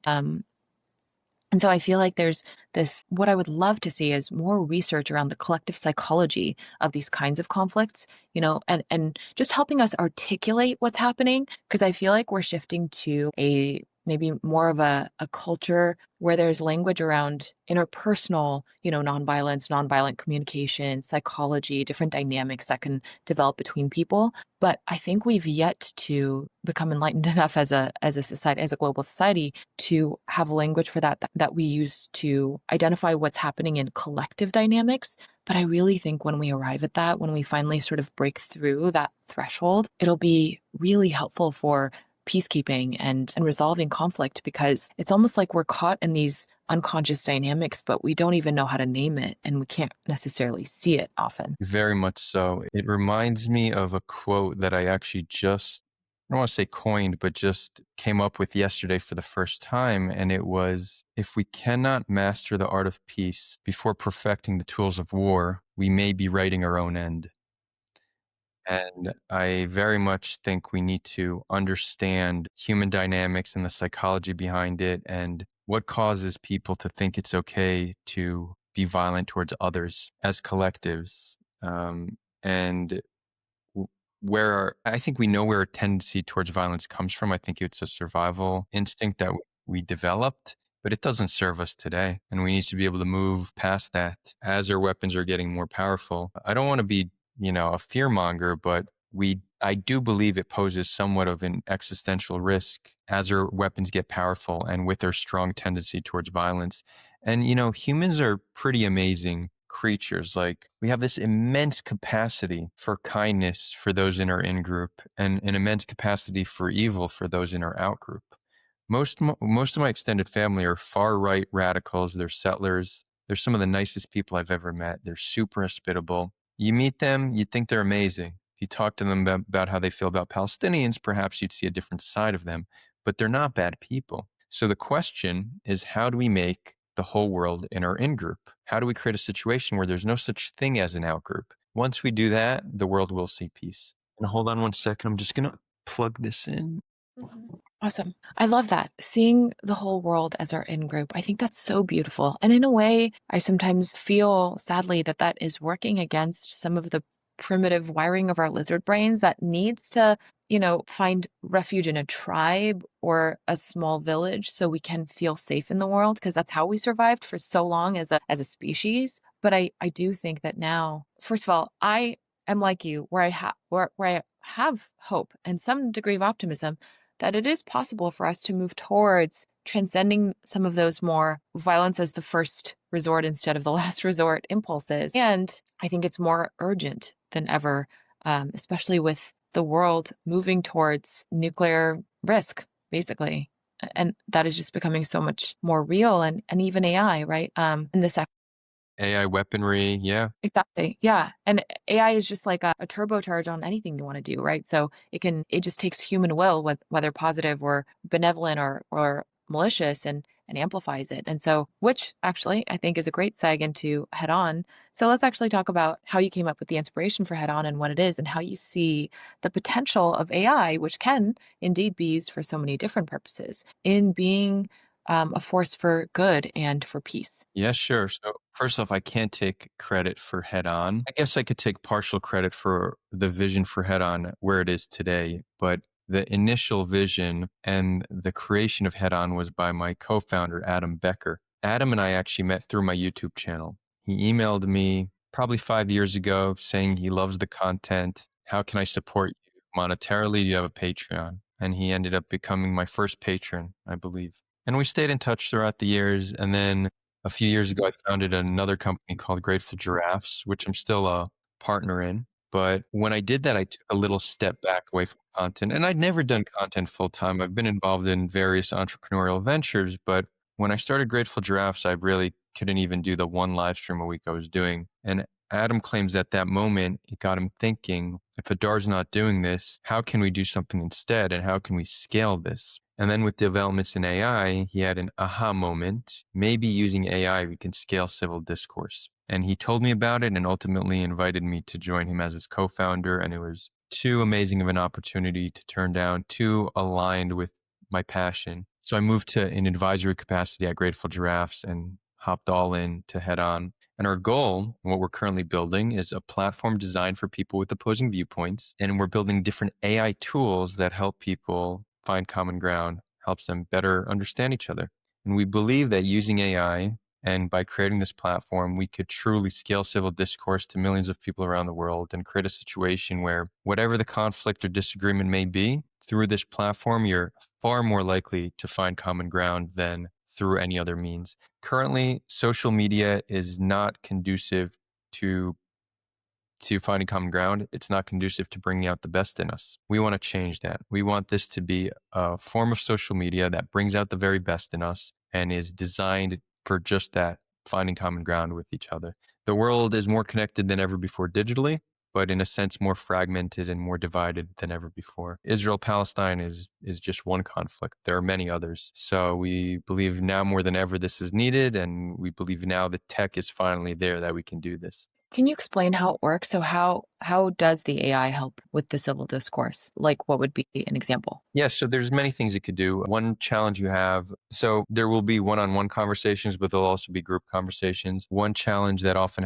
And so I feel like there's this, what I would love to see is more research around the collective psychology of these kinds of conflicts, and just helping us articulate what's happening. Because I feel like we're shifting to a maybe more of a culture where there's language around interpersonal, nonviolence, nonviolent communication, psychology, different dynamics that can develop between people. But I think we've yet to become enlightened enough as a society, as a global society, to have language for that we use to identify what's happening in collective dynamics. But I really think when we arrive at that, when we finally sort of break through that threshold, it'll be really helpful for peacekeeping and resolving conflict, because it's almost like we're caught in these unconscious dynamics, but we don't even know how to name it, and we can't necessarily see it often. Very much so. It reminds me of a quote that I actually just, I don't want to say coined, but just came up with yesterday for the first time. And it was, if we cannot master the art of peace before perfecting the tools of war, we may be writing our own end. And I very much think we need to understand human dynamics and the psychology behind it, and what causes people to think it's okay to be violent towards others as collectives. And I think we know where our tendency towards violence comes from. I think it's a survival instinct that we developed, but it doesn't serve us today. And we need to be able to move past that as our weapons are getting more powerful. I don't want to be, a fear monger, but I do believe it poses somewhat of an existential risk as our weapons get powerful and with our strong tendency towards violence. And, humans are pretty amazing creatures. Like, we have this immense capacity for kindness for those in our in group, and an immense capacity for evil for those in our out group. Most of my extended family are far right radicals. They're settlers. They're some of the nicest people I've ever met. They're super hospitable. You meet them, you think they're amazing. If you talk to them about how they feel about Palestinians, perhaps you'd see a different side of them, but they're not bad people. So the question is, how do we make the whole world in our in group? How do we create a situation where there's no such thing as an out group? Once we do that, the world will see peace. And hold on one second. I'm just going to plug this in. Mhm. Awesome. I love that. Seeing the whole world as our in group. I think that's so beautiful. And in a way, I sometimes feel sadly that that is working against some of the primitive wiring of our lizard brains that needs to, find refuge in a tribe or a small village so we can feel safe in the world because that's how we survived for so long as a species. But I do think that now, first of all, I am like you where where I have hope and some degree of optimism that it is possible for us to move towards transcending some of those more violence as the first resort instead of the last resort impulses. And I think it's more urgent than ever, especially with the world moving towards nuclear risk, basically. And that is just becoming so much more real and even AI, right? In this AI weaponry, yeah. Exactly. Yeah. And AI is just like a turbocharge on anything you want to do, right? So it just takes human will, whether positive or benevolent or malicious and amplifies it. And so, which actually I think is a great seg into Head On. So let's actually talk about how you came up with the inspiration for Head On and what it is and how you see the potential of AI, which can indeed be used for so many different purposes in being a force for good and for peace. Yeah, sure. So first off, I can't take credit for Head On. I guess I could take partial credit for the vision for Head On where it is today, but the initial vision and the creation of Head On was by my co-founder, Adam Becker. Adam and I actually met through my YouTube channel. He emailed me probably 5 years ago saying he loves the content. How can I support you monetarily? Do you have a Patreon? And he ended up becoming my first patron, I believe. And we stayed in touch throughout the years. And then a few years ago, I founded another company called Grateful Giraffes, which I'm still a partner in. But when I did that, I took a little step back away from content. And I'd never done content full time. I've been involved in various entrepreneurial ventures. But when I started Grateful Giraffes, I really couldn't even do the one live stream a week I was doing. And Adam claims at that moment, it got him thinking, if Adar's not doing this, how can we do something instead? And how can we scale this? And then with developments in AI, he had an aha moment. Maybe using AI, we can scale civil discourse. And he told me about it and ultimately invited me to join him as his co-founder. And it was too amazing of an opportunity to turn down, too aligned with my passion. So I moved to an advisory capacity at Grateful Giraffes and hopped all in to Head On. And our goal, what we're currently building, is a platform designed for people with opposing viewpoints. And we're building different AI tools that help people find common ground, helps them better understand each other. And we believe that using AI and by creating this platform, we could truly scale civil discourse to millions of people around the world and create a situation where whatever the conflict or disagreement may be, through this platform, you're far more likely to find common ground than through any other means. Currently, social media is not conducive to finding common ground. It's not conducive to bringing out the best in us. We want to change that. We want this to be a form of social media that brings out the very best in us and is designed for just that, finding common ground with each other. The world is more connected than ever before digitally, but in a sense more fragmented and more divided than ever before. Israel-Palestine is just one conflict. There are many others. So we believe now more than ever this is needed, and we believe now the tech is finally there that we can do this. Can you explain how it works? So how does the AI help with the civil discourse? Like what would be an example? Yeah, so there's many things it could do. One challenge you have, so there will be one-on-one conversations, but there'll also be group conversations. One challenge that often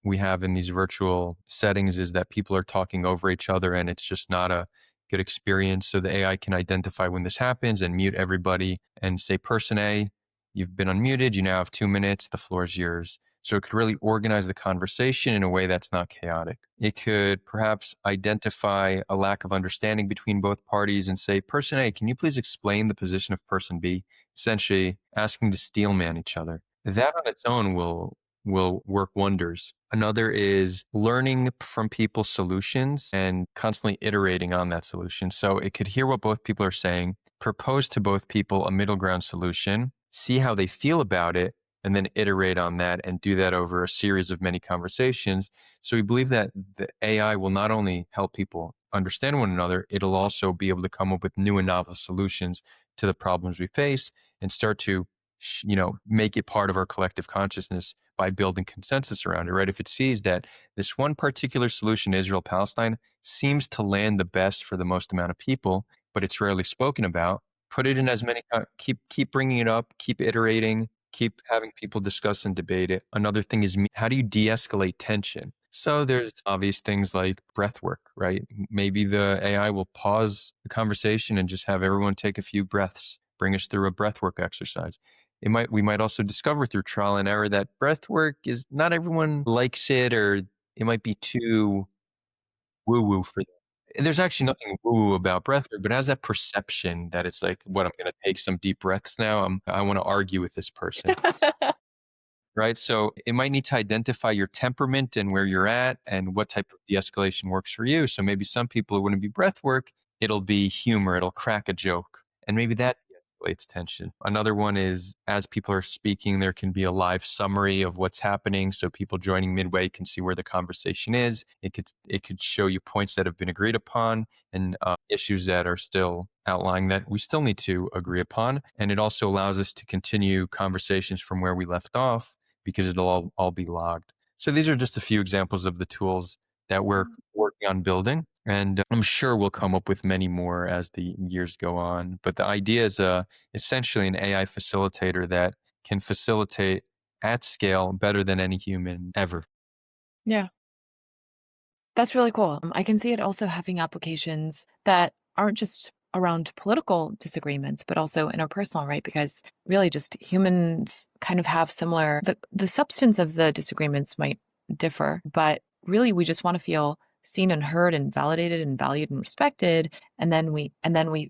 we have in these virtual settings is that people are talking over each other and it's just not a good experience. So the AI can identify when this happens and mute everybody and say, person A, you've been unmuted, you now have 2 minutes, the floor is yours. So it could really organize the conversation in a way that's not chaotic. It could perhaps identify a lack of understanding between both parties and say, person A, can you please explain the position of person B? Essentially asking to steelman each other. That on its own will work wonders. Another is learning from people's solutions and constantly iterating on that solution. So it could hear what both people are saying, propose to both people a middle ground solution, see how they feel about it, and then iterate on that and do that over a series of many conversations. So we believe that the AI will not only help people understand one another, it'll also be able to come up with new and novel solutions to the problems we face and start to, make it part of our collective consciousness by building consensus around it, right? If it sees that this one particular solution, Israel-Palestine, seems to land the best for the most amount of people, but it's rarely spoken about. Put it in as many, keep bringing it up, keep iterating, keep having people discuss and debate it. Another thing is how do you de-escalate tension? So there's obvious things like breath work, right? Maybe the AI will pause the conversation and just have everyone take a few breaths, bring us through a breath work exercise. We might also discover through trial and error that breath work is not everyone likes it, or it might be too woo woo for them. There's actually nothing woo woo about breath work, but it has that perception that it's like, what, I'm going to take some deep breaths now. I want to argue with this person. Right? So it might need to identify your temperament and where you're at and what type of de-escalation works for you. So maybe some people, it wouldn't be breath work, it'll be humor, it'll crack a joke. And maybe that de-escalates tension. Another one is as people are speaking, there can be a live summary of what's happening. So people joining midway can see where the conversation is. It could show you points that have been agreed upon and issues that are still outlying that we still need to agree upon. And it also allows us to continue conversations from where we left off because it'll all be logged. So these are just a few examples of the tools that we're working on building. And I'm sure we'll come up with many more as the years go on. But the idea is essentially an AI facilitator that can facilitate at scale better than any human ever. Yeah. That's really cool. I can see it also having applications that aren't just around political disagreements, but also interpersonal, right? Because really just humans kind of have similar, the substance of the disagreements might differ, but really we just want to feel seen and heard and validated and valued and respected. And then we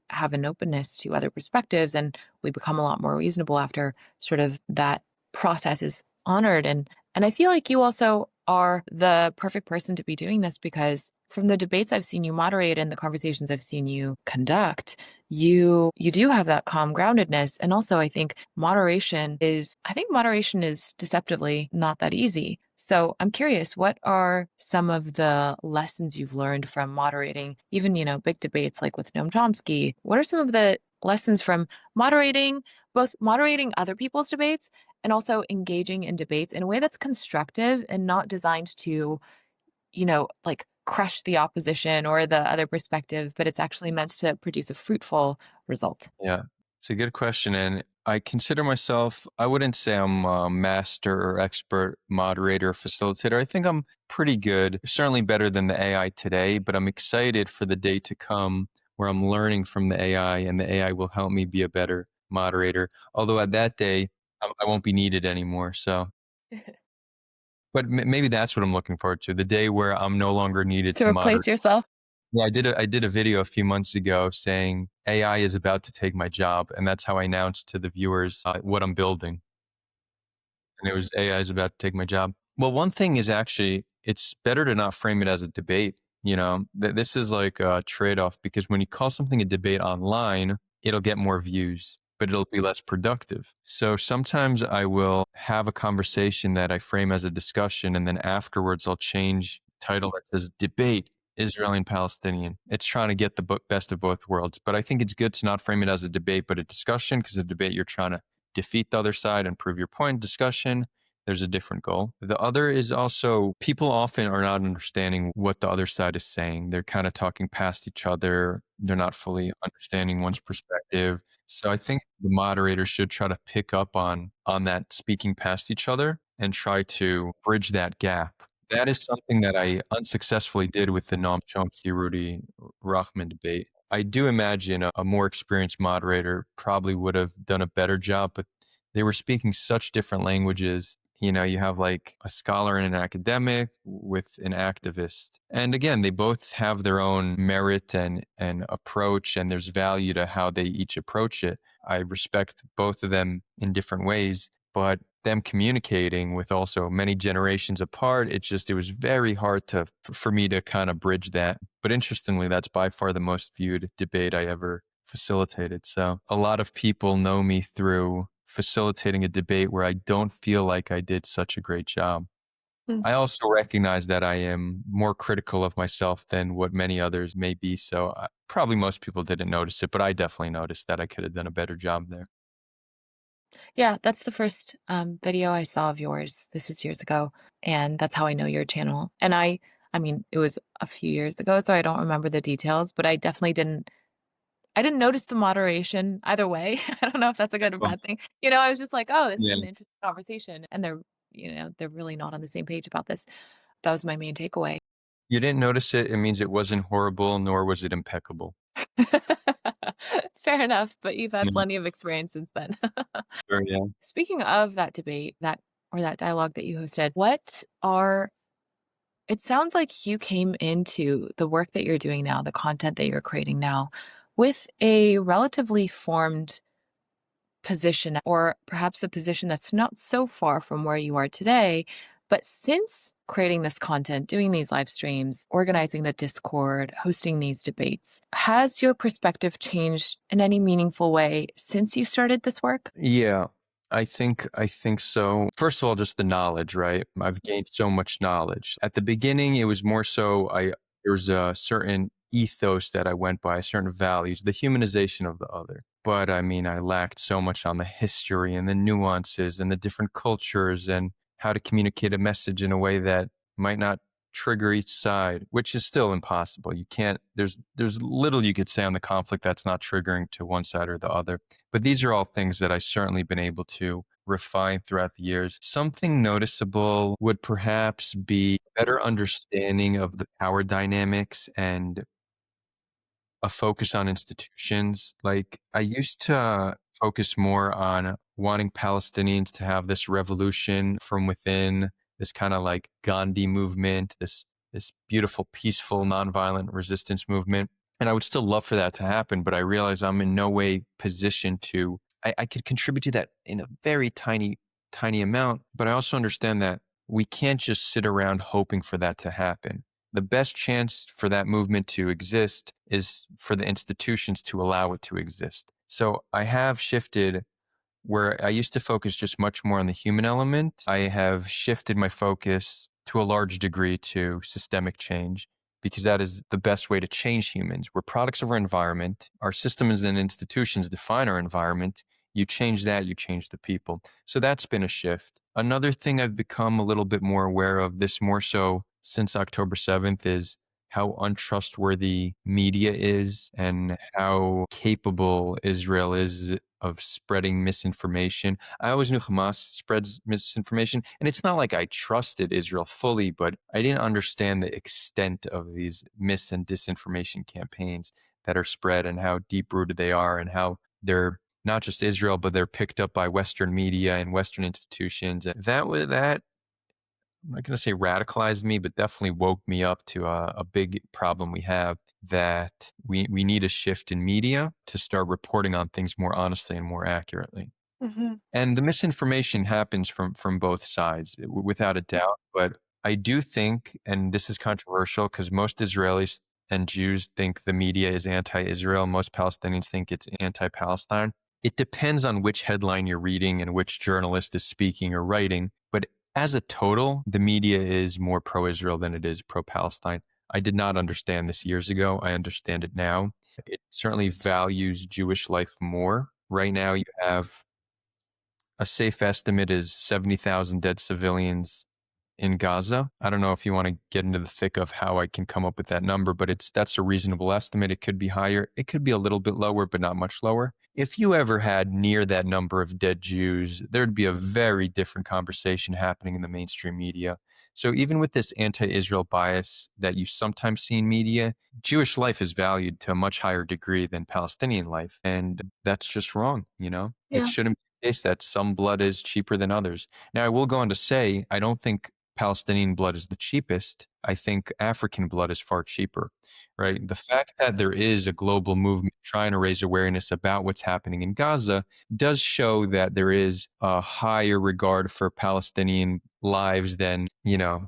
have an openness to other perspectives and we become a lot more reasonable after sort of that process is honored. And I feel like you also are the perfect person to be doing this because from the debates I've seen you moderate and the conversations I've seen you conduct, you do have that calm groundedness. And also I think moderation is deceptively not that easy. So I'm curious, what are some of the lessons you've learned from moderating, even, big debates like with Noam Chomsky? What are some of the lessons from both moderating other people's debates and also engaging in debates in a way that's constructive and not designed to, like crush the opposition or the other perspective, but it's actually meant to produce a fruitful result? Yeah, it's a good question. And I consider myself, I wouldn't say I'm a master or expert moderator or facilitator. I think I'm pretty good, certainly better than the AI today, but I'm excited for the day to come where I'm learning from the AI and the AI will help me be a better moderator. Although at that day, I won't be needed anymore. So, but maybe that's what I'm looking forward to, the day where I'm no longer needed To to moderate. replace yourself? Yeah, I did a video a few months ago saying AI is about to take my job, and that's how I announced to the viewers what I'm building. And it was AI is about to take my job. Well, one thing is actually it's better to not frame it as a debate. This is like a trade-off because when you call something a debate online, it'll get more views, but it'll be less productive. So sometimes I will have a conversation that I frame as a discussion, and then afterwards I'll change title that says debate Israeli and Palestinian. It's trying to get the best of both worlds. But I think it's good to not frame it as a debate, but a discussion, because a debate you're trying to defeat the other side and prove your point. Discussion, there's a different goal. The other is also people often are not understanding what the other side is saying. They're kind of talking past each other. They're not fully understanding one's perspective. So I think the moderator should try to pick up on that speaking past each other and try to bridge that gap. That is something that I unsuccessfully did with the Noam Chomsky Rudy Rahman debate. I do imagine a more experienced moderator probably would have done a better job, but they were speaking such different languages. You have like a scholar and an academic with an activist. And again, they both have their own merit and approach, and there's value to how they each approach it. I respect both of them in different ways, but them communicating with also many generations apart, it was very hard for me to kind of bridge that. But interestingly, that's by far the most viewed debate I ever facilitated. So a lot of people know me through facilitating a debate where I don't feel like I did such a great job. Mm. I also recognize that I am more critical of myself than what many others may be. So probably most people didn't notice it, but I definitely noticed that I could have done a better job there. Yeah, that's the first video I saw of yours. This was years ago, and that's how I know your channel. And I mean, it was a few years ago, so I don't remember the details, but I I didn't notice the moderation either way. I don't know if that's a good or Well, bad thing. I was just like, "Oh, this is yeah. an interesting conversation," and they're really not on the same page about this. That was my main takeaway. You didn't notice it, it means it wasn't horrible, nor was it impeccable. Fair enough, but you've had Yeah, plenty of experience since then. sure, yeah. Speaking of that debate, that dialogue that you hosted, what are it sounds like you came into the work that you're doing now, the content that you're creating now, with a relatively formed position, or perhaps a position that's not so far from where you are today. But since creating this content, doing these live streams, organizing the Discord, hosting these debates, has your perspective changed in any meaningful way since you started this work? Yeah, I think so. First of all, just the knowledge, right? I've gained so much knowledge. At the beginning, it was more so there was a certain ethos that I went by, certain values, the humanization of the other. But I mean, I lacked so much on the history and the nuances and the different cultures and how to communicate a message in a way that might not trigger each side, which is still impossible. You can't, there's little you could say on the conflict that's not triggering to one side or the other. But these are all things that I've certainly been able to refine throughout the years. Something noticeable would perhaps be better understanding of the power dynamics and a focus on institutions. Like I used to focus more on wanting Palestinians to have this revolution from within, this kind of like Gandhi movement, this beautiful, peaceful, nonviolent resistance movement. And I would still love for that to happen, but I realize I'm in no way positioned to. I could contribute to that in a very tiny, tiny amount, but I also understand that we can't just sit around hoping for that to happen. The best chance for that movement to exist is for the institutions to allow it to exist. So I have shifted where I used to focus just much more on the human element. I have shifted my focus to a large degree to systemic change because that is the best way to change humans. We're products of our environment. Our systems and institutions define our environment. You change that, you change the people. So that's been a shift. Another thing I've become a little bit more aware of, this more so since October 7th, is how untrustworthy media is and how capable Israel is of spreading misinformation. I always knew Hamas spreads misinformation, and it's not like I trusted Israel fully, but I didn't understand the extent of these mis and disinformation campaigns that are spread and how deep rooted they are and how they're not just Israel, but they're picked up by Western media and Western institutions. And that I'm not going to say radicalized me, but definitely woke me up to a big problem we have, that we need a shift in media to start reporting on things more honestly and more accurately. Hmm. And the misinformation happens from both sides, without a doubt. But I do think, and this is controversial because most Israelis and Jews think the media is anti-Israel. Most Palestinians think it's anti-Palestine. It depends on which headline you're reading and which journalist is speaking or writing. But as a total, the media is more pro-Israel than it is pro-Palestine. I did not understand this years ago. I understand it now. It certainly values Jewish life more. Right now, you have a safe estimate is 70,000 dead civilians in Gaza. I don't know if you want to get into the thick of how I can come up with that number, but that's a reasonable estimate. It could be higher. It could be a little bit lower, but not much lower. If you ever had near that number of dead Jews, there'd be a very different conversation happening in the mainstream media. So even with this anti-Israel bias that you sometimes see in media, Jewish life is valued to a much higher degree than Palestinian life. And that's just wrong, you know? It Yeah. shouldn't be the case that some blood is cheaper than others. Now, I will go on to say, I don't think Palestinian blood is the cheapest. I think African blood is far cheaper, right? The fact that there is a global movement trying to raise awareness about what's happening in Gaza does show that there is a higher regard for Palestinian lives than,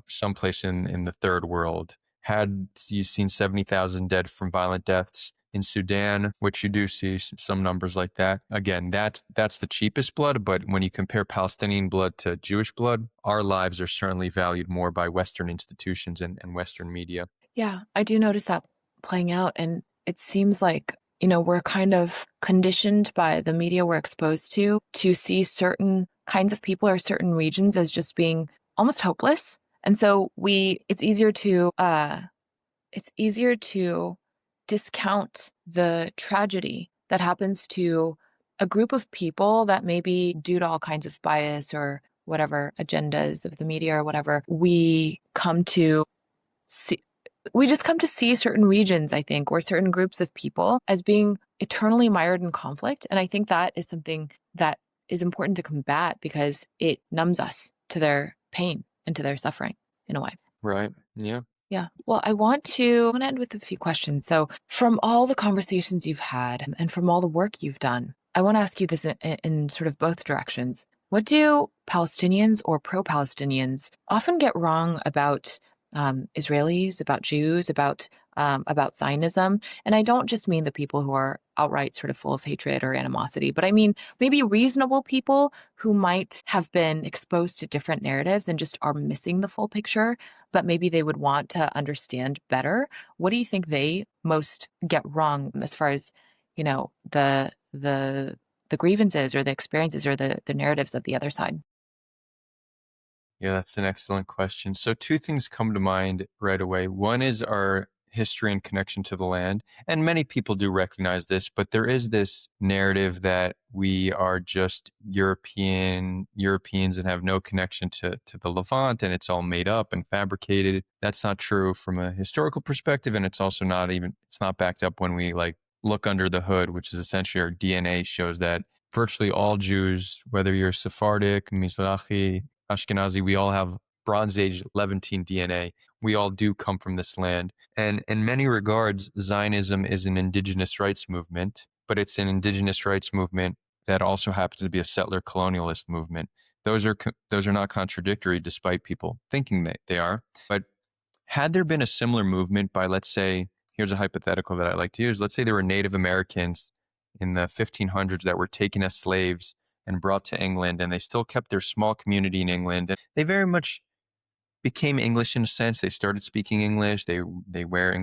someplace in the third world. Had you seen 70,000 dead from violent deaths in Sudan, which you do see some numbers like that. Again, that's the cheapest blood, but when you compare Palestinian blood to Jewish blood, our lives are certainly valued more by Western institutions and Western media. Yeah, I do notice that playing out. And it seems like, we're kind of conditioned by the media we're exposed to see certain kinds of people or certain regions as just being almost hopeless. And so it's easier to discount the tragedy that happens to a group of people that maybe due to all kinds of bias or whatever agendas of the media or whatever, see, we just come to see certain regions, I think, or certain groups of people as being eternally mired in conflict. And I think that is something that is important to combat because it numbs us to their pain and to their suffering in a way. Right. Yeah. Yeah. Well, I want to end with a few questions. So, from all the conversations you've had and from all the work you've done, I want to ask you this in sort of both directions. What do Palestinians or pro-Palestinians often get wrong about Israelis, about Jews, about Zionism? And I don't just mean the people who are outright sort of full of hatred or animosity, but I mean maybe reasonable people who might have been exposed to different narratives and just are missing the full picture, but maybe they would want to understand better. What do you think they most get wrong as far as, the grievances or the experiences or the narratives of the other side? Yeah, that's an excellent question. So, two things come to mind right away. One is our history and connection to the land. And many people do recognize this, but there is this narrative that we are just Europeans and have no connection to the Levant, and it's all made up and fabricated. That's not true from a historical perspective, and it's also it's not backed up when we look under the hood, which is essentially our DNA shows that virtually all Jews, whether you're Sephardic, Mizrahi, Ashkenazi, we all have Bronze Age Levantine DNA. We all do come from this land. And in many regards, Zionism is an indigenous rights movement, but it's an indigenous rights movement that also happens to be a settler colonialist movement. Those are not contradictory, despite people thinking that they are. But had there been a similar movement by, let's say, here's a hypothetical that I like to use. Let's say there were Native Americans in the 1500s that were taken as slaves and brought to England, and they still kept their small community in England. And they very much became English in a sense. They started speaking English. They wear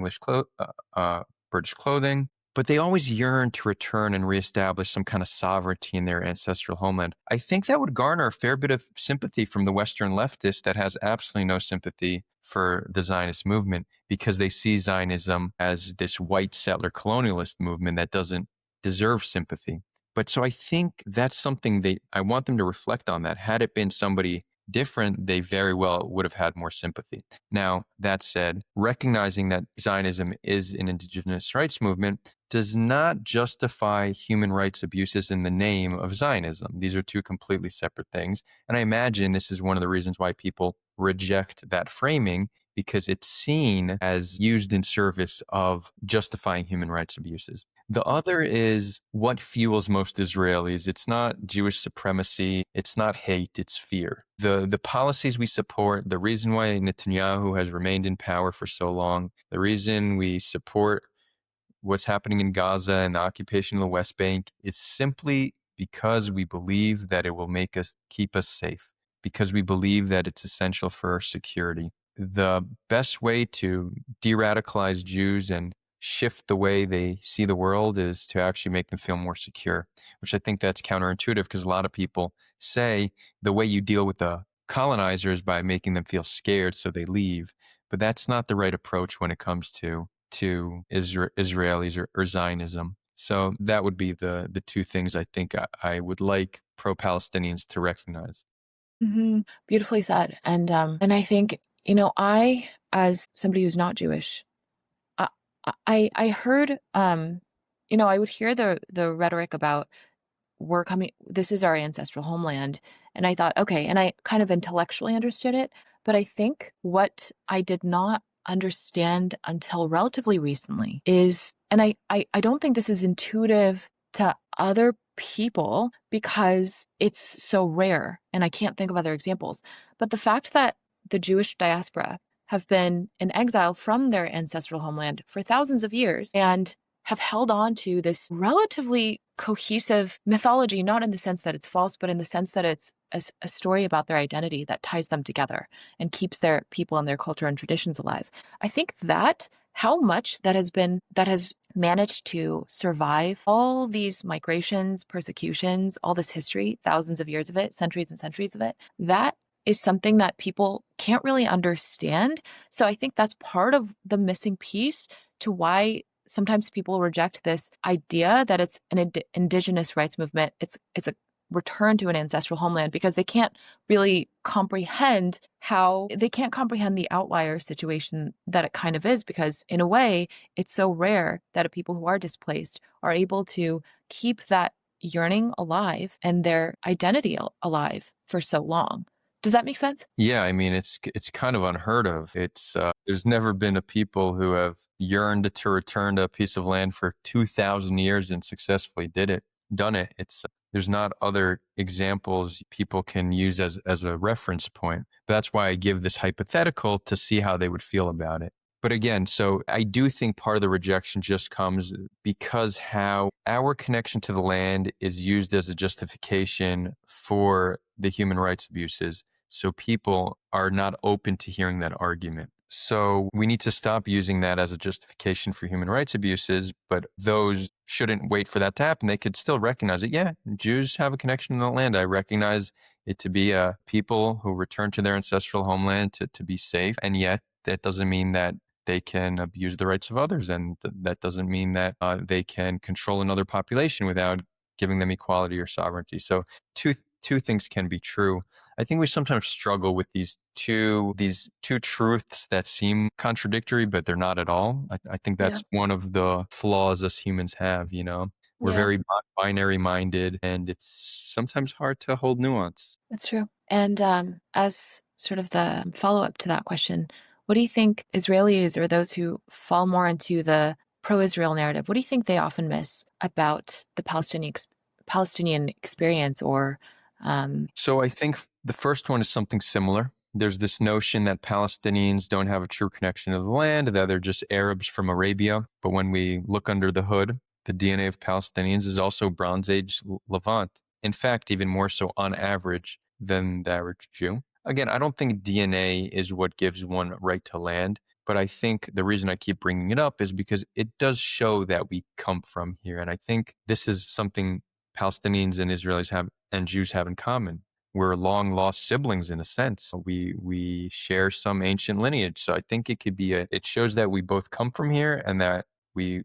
British clothing, but they always yearned to return and reestablish some kind of sovereignty in their ancestral homeland. I think that would garner a fair bit of sympathy from the Western leftist that has absolutely no sympathy for the Zionist movement because they see Zionism as this white settler colonialist movement that doesn't deserve sympathy. But so I think that's something I want them to reflect on that. Had it been somebody different, they very well would have had more sympathy. Now, that said, recognizing that Zionism is an indigenous rights movement does not justify human rights abuses in the name of Zionism. These are two completely separate things. And I imagine this is one of the reasons why people reject that framing, because it's seen as used in service of justifying human rights abuses. The other is what fuels most Israelis. It's not Jewish supremacy. It's not hate. It's fear. The policies we support, the reason why Netanyahu has remained in power for so long, the reason we support what's happening in Gaza and the occupation of the West Bank is simply because we believe that it will keep us safe, because we believe that it's essential for our security. The best way to de-radicalize Jews and shift the way they see the world is to actually make them feel more secure, which I think that's counterintuitive because a lot of people say the way you deal with the colonizer is by making them feel scared so they leave. But that's not the right approach when it comes to Israelis or Zionism. So that would be the two things I think I would like pro-Palestinians to recognize. Beautifully said. And I think, I, as somebody who's not Jewish, I heard, I would hear the rhetoric about this is our ancestral homeland. And I thought, okay, and I kind of intellectually understood it. But I think what I did not understand until relatively recently is, and I don't think this is intuitive to other people because it's so rare and I can't think of other examples. But the fact that the Jewish diaspora have been in exile from their ancestral homeland for thousands of years and have held on to this relatively cohesive mythology, not in the sense that it's false, but in the sense that it's a story about their identity that ties them together and keeps their people and their culture and traditions alive. I think that how much that has managed to survive all these migrations, persecutions, all this history, thousands of years of it, centuries and centuries of it, that is something that people can't really understand. So I think that's part of the missing piece to why sometimes people reject this idea that it's an indigenous rights movement. It's a return to an ancestral homeland because they can't really comprehend the outlier situation that it kind of is, because in a way it's so rare that people who are displaced are able to keep that yearning alive and their identity alive for so long. Does that make sense? Yeah, I mean, it's kind of unheard of. There's never been a people who have yearned to return to a piece of land for 2,000 years and successfully done it. There's not other examples people can use as a reference point. But that's why I give this hypothetical to see how they would feel about it. But again, so I do think part of the rejection just comes because how our connection to the land is used as a justification for the human rights abuses. So people are not open to hearing that argument. So we need to stop using that as a justification for human rights abuses, but those shouldn't wait for that to happen. They could still recognize it. Yeah, Jews have a connection to the land. I recognize it to be a people who return to their ancestral homeland to be safe. And yet that doesn't mean that they can abuse the rights of others. And that doesn't mean that they can control another population without giving them equality or sovereignty. So two things can be true. I think we sometimes struggle with these two truths that seem contradictory, but they're not at all. I think Yeah. that's one of the flaws us humans have, We're Yeah, very binary minded, and it's sometimes hard to hold nuance. that's true. And as sort of the follow-up to that question, what do you think Israelis or those who fall more into the pro-Israel narrative, what do you think they often miss about the Palestinian experience or So I think the first one is something similar. There's this notion that Palestinians don't have a true connection to the land, that they're just Arabs from Arabia. But when we look under the hood, the DNA of Palestinians is also Bronze Age Levant. In fact, even more so on average than the average Jew. Again, I don't think DNA is what gives one right to land, but I think the reason I keep bringing it up is because it does show that we come from here. And I think this is something Palestinians and Israelis have and Jews have in common. We're long lost siblings in a sense. We share some ancient lineage. So I think it shows that we both come from here and that we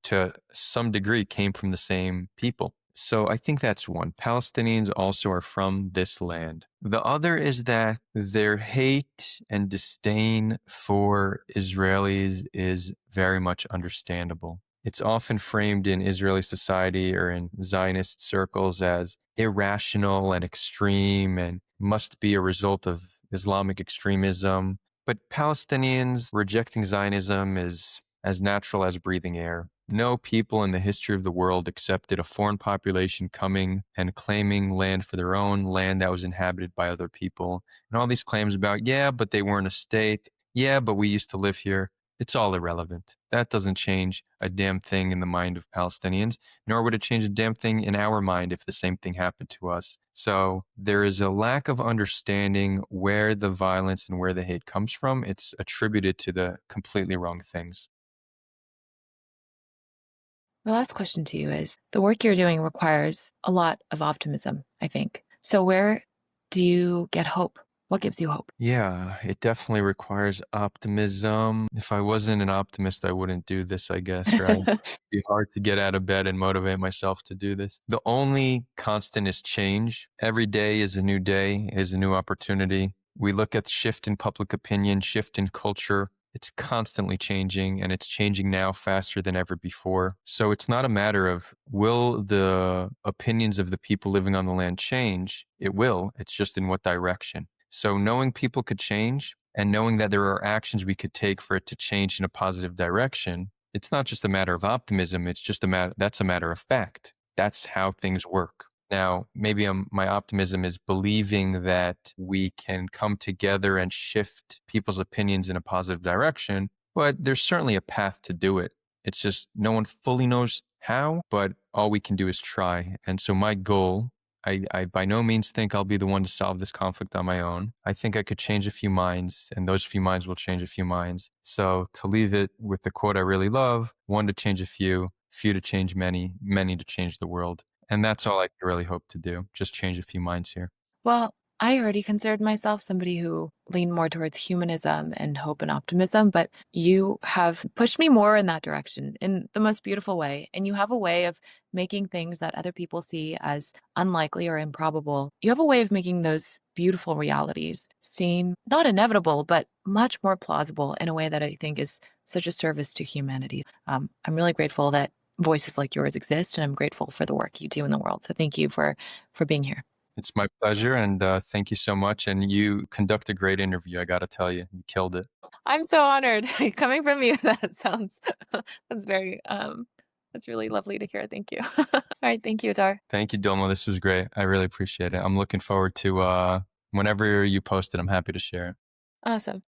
to some degree came from the same people. So I think that's one. Palestinians also are from this land. The other is that their hate and disdain for Israelis is very much understandable. It's often framed in Israeli society or in Zionist circles as irrational and extreme and must be a result of Islamic extremism. But Palestinians rejecting Zionism is as natural as breathing air. No people in the history of the world accepted a foreign population coming and claiming land for their own, land that was inhabited by other people. And all these claims about, yeah, but they weren't a state. Yeah, but we used to live here. It's all irrelevant. That doesn't change a damn thing in the mind of Palestinians, nor would it change a damn thing in our mind if the same thing happened to us. So there is a lack of understanding where the violence and where the hate comes from. It's attributed to the completely wrong things. my last question to you is the work you're doing requires a lot of optimism, I think. So where do you get hope? What gives you hope? Yeah, it definitely requires optimism. If I wasn't an optimist, I wouldn't do this, I guess, right? It'd be hard to get out of bed and motivate myself to do this. The only constant is change. Every day is a new day, is a new opportunity. We look at shift in public opinion, shift in culture. It's constantly changing, and it's changing now faster than ever before. So it's not a matter of will the opinions of the people living on the land change? It will. It's just in what direction. So knowing people could change and knowing that there are actions we could take for it to change in a positive direction, it's not just a matter of optimism. It's just that's a matter of fact. That's how things work. Now, maybe my optimism is believing that we can come together and shift people's opinions in a positive direction, but there's certainly a path to do it. It's just no one fully knows how, but all we can do is try. And so my goal, I by no means think I'll be the one to solve this conflict on my own. I think I could change a few minds, and those few minds will change a few minds. So to leave it with the quote I really love, one to change a few to change many, many to change the world. And that's all I can really hope to do, just change a few minds here. Well, I already considered myself somebody who leaned more towards humanism and hope and optimism, but you have pushed me more in that direction in the most beautiful way. And you have a way of making things that other people see as unlikely or improbable. You have a way of making those beautiful realities seem not inevitable, but much more plausible in a way that I think is such a service to humanity. I'm really grateful that voices like yours exist, and I'm grateful for the work you do in the world. So thank you for being here. It's my pleasure, and thank you so much. And you conduct a great interview, I got to tell you. You killed it. I'm so honored. Coming from you, that sounds that's very that's really lovely to hear. Thank you. All right, thank you, Adar. Thank you, Dilma. This was great. I really appreciate it. I'm looking forward to whenever you post it, I'm happy to share it. Awesome.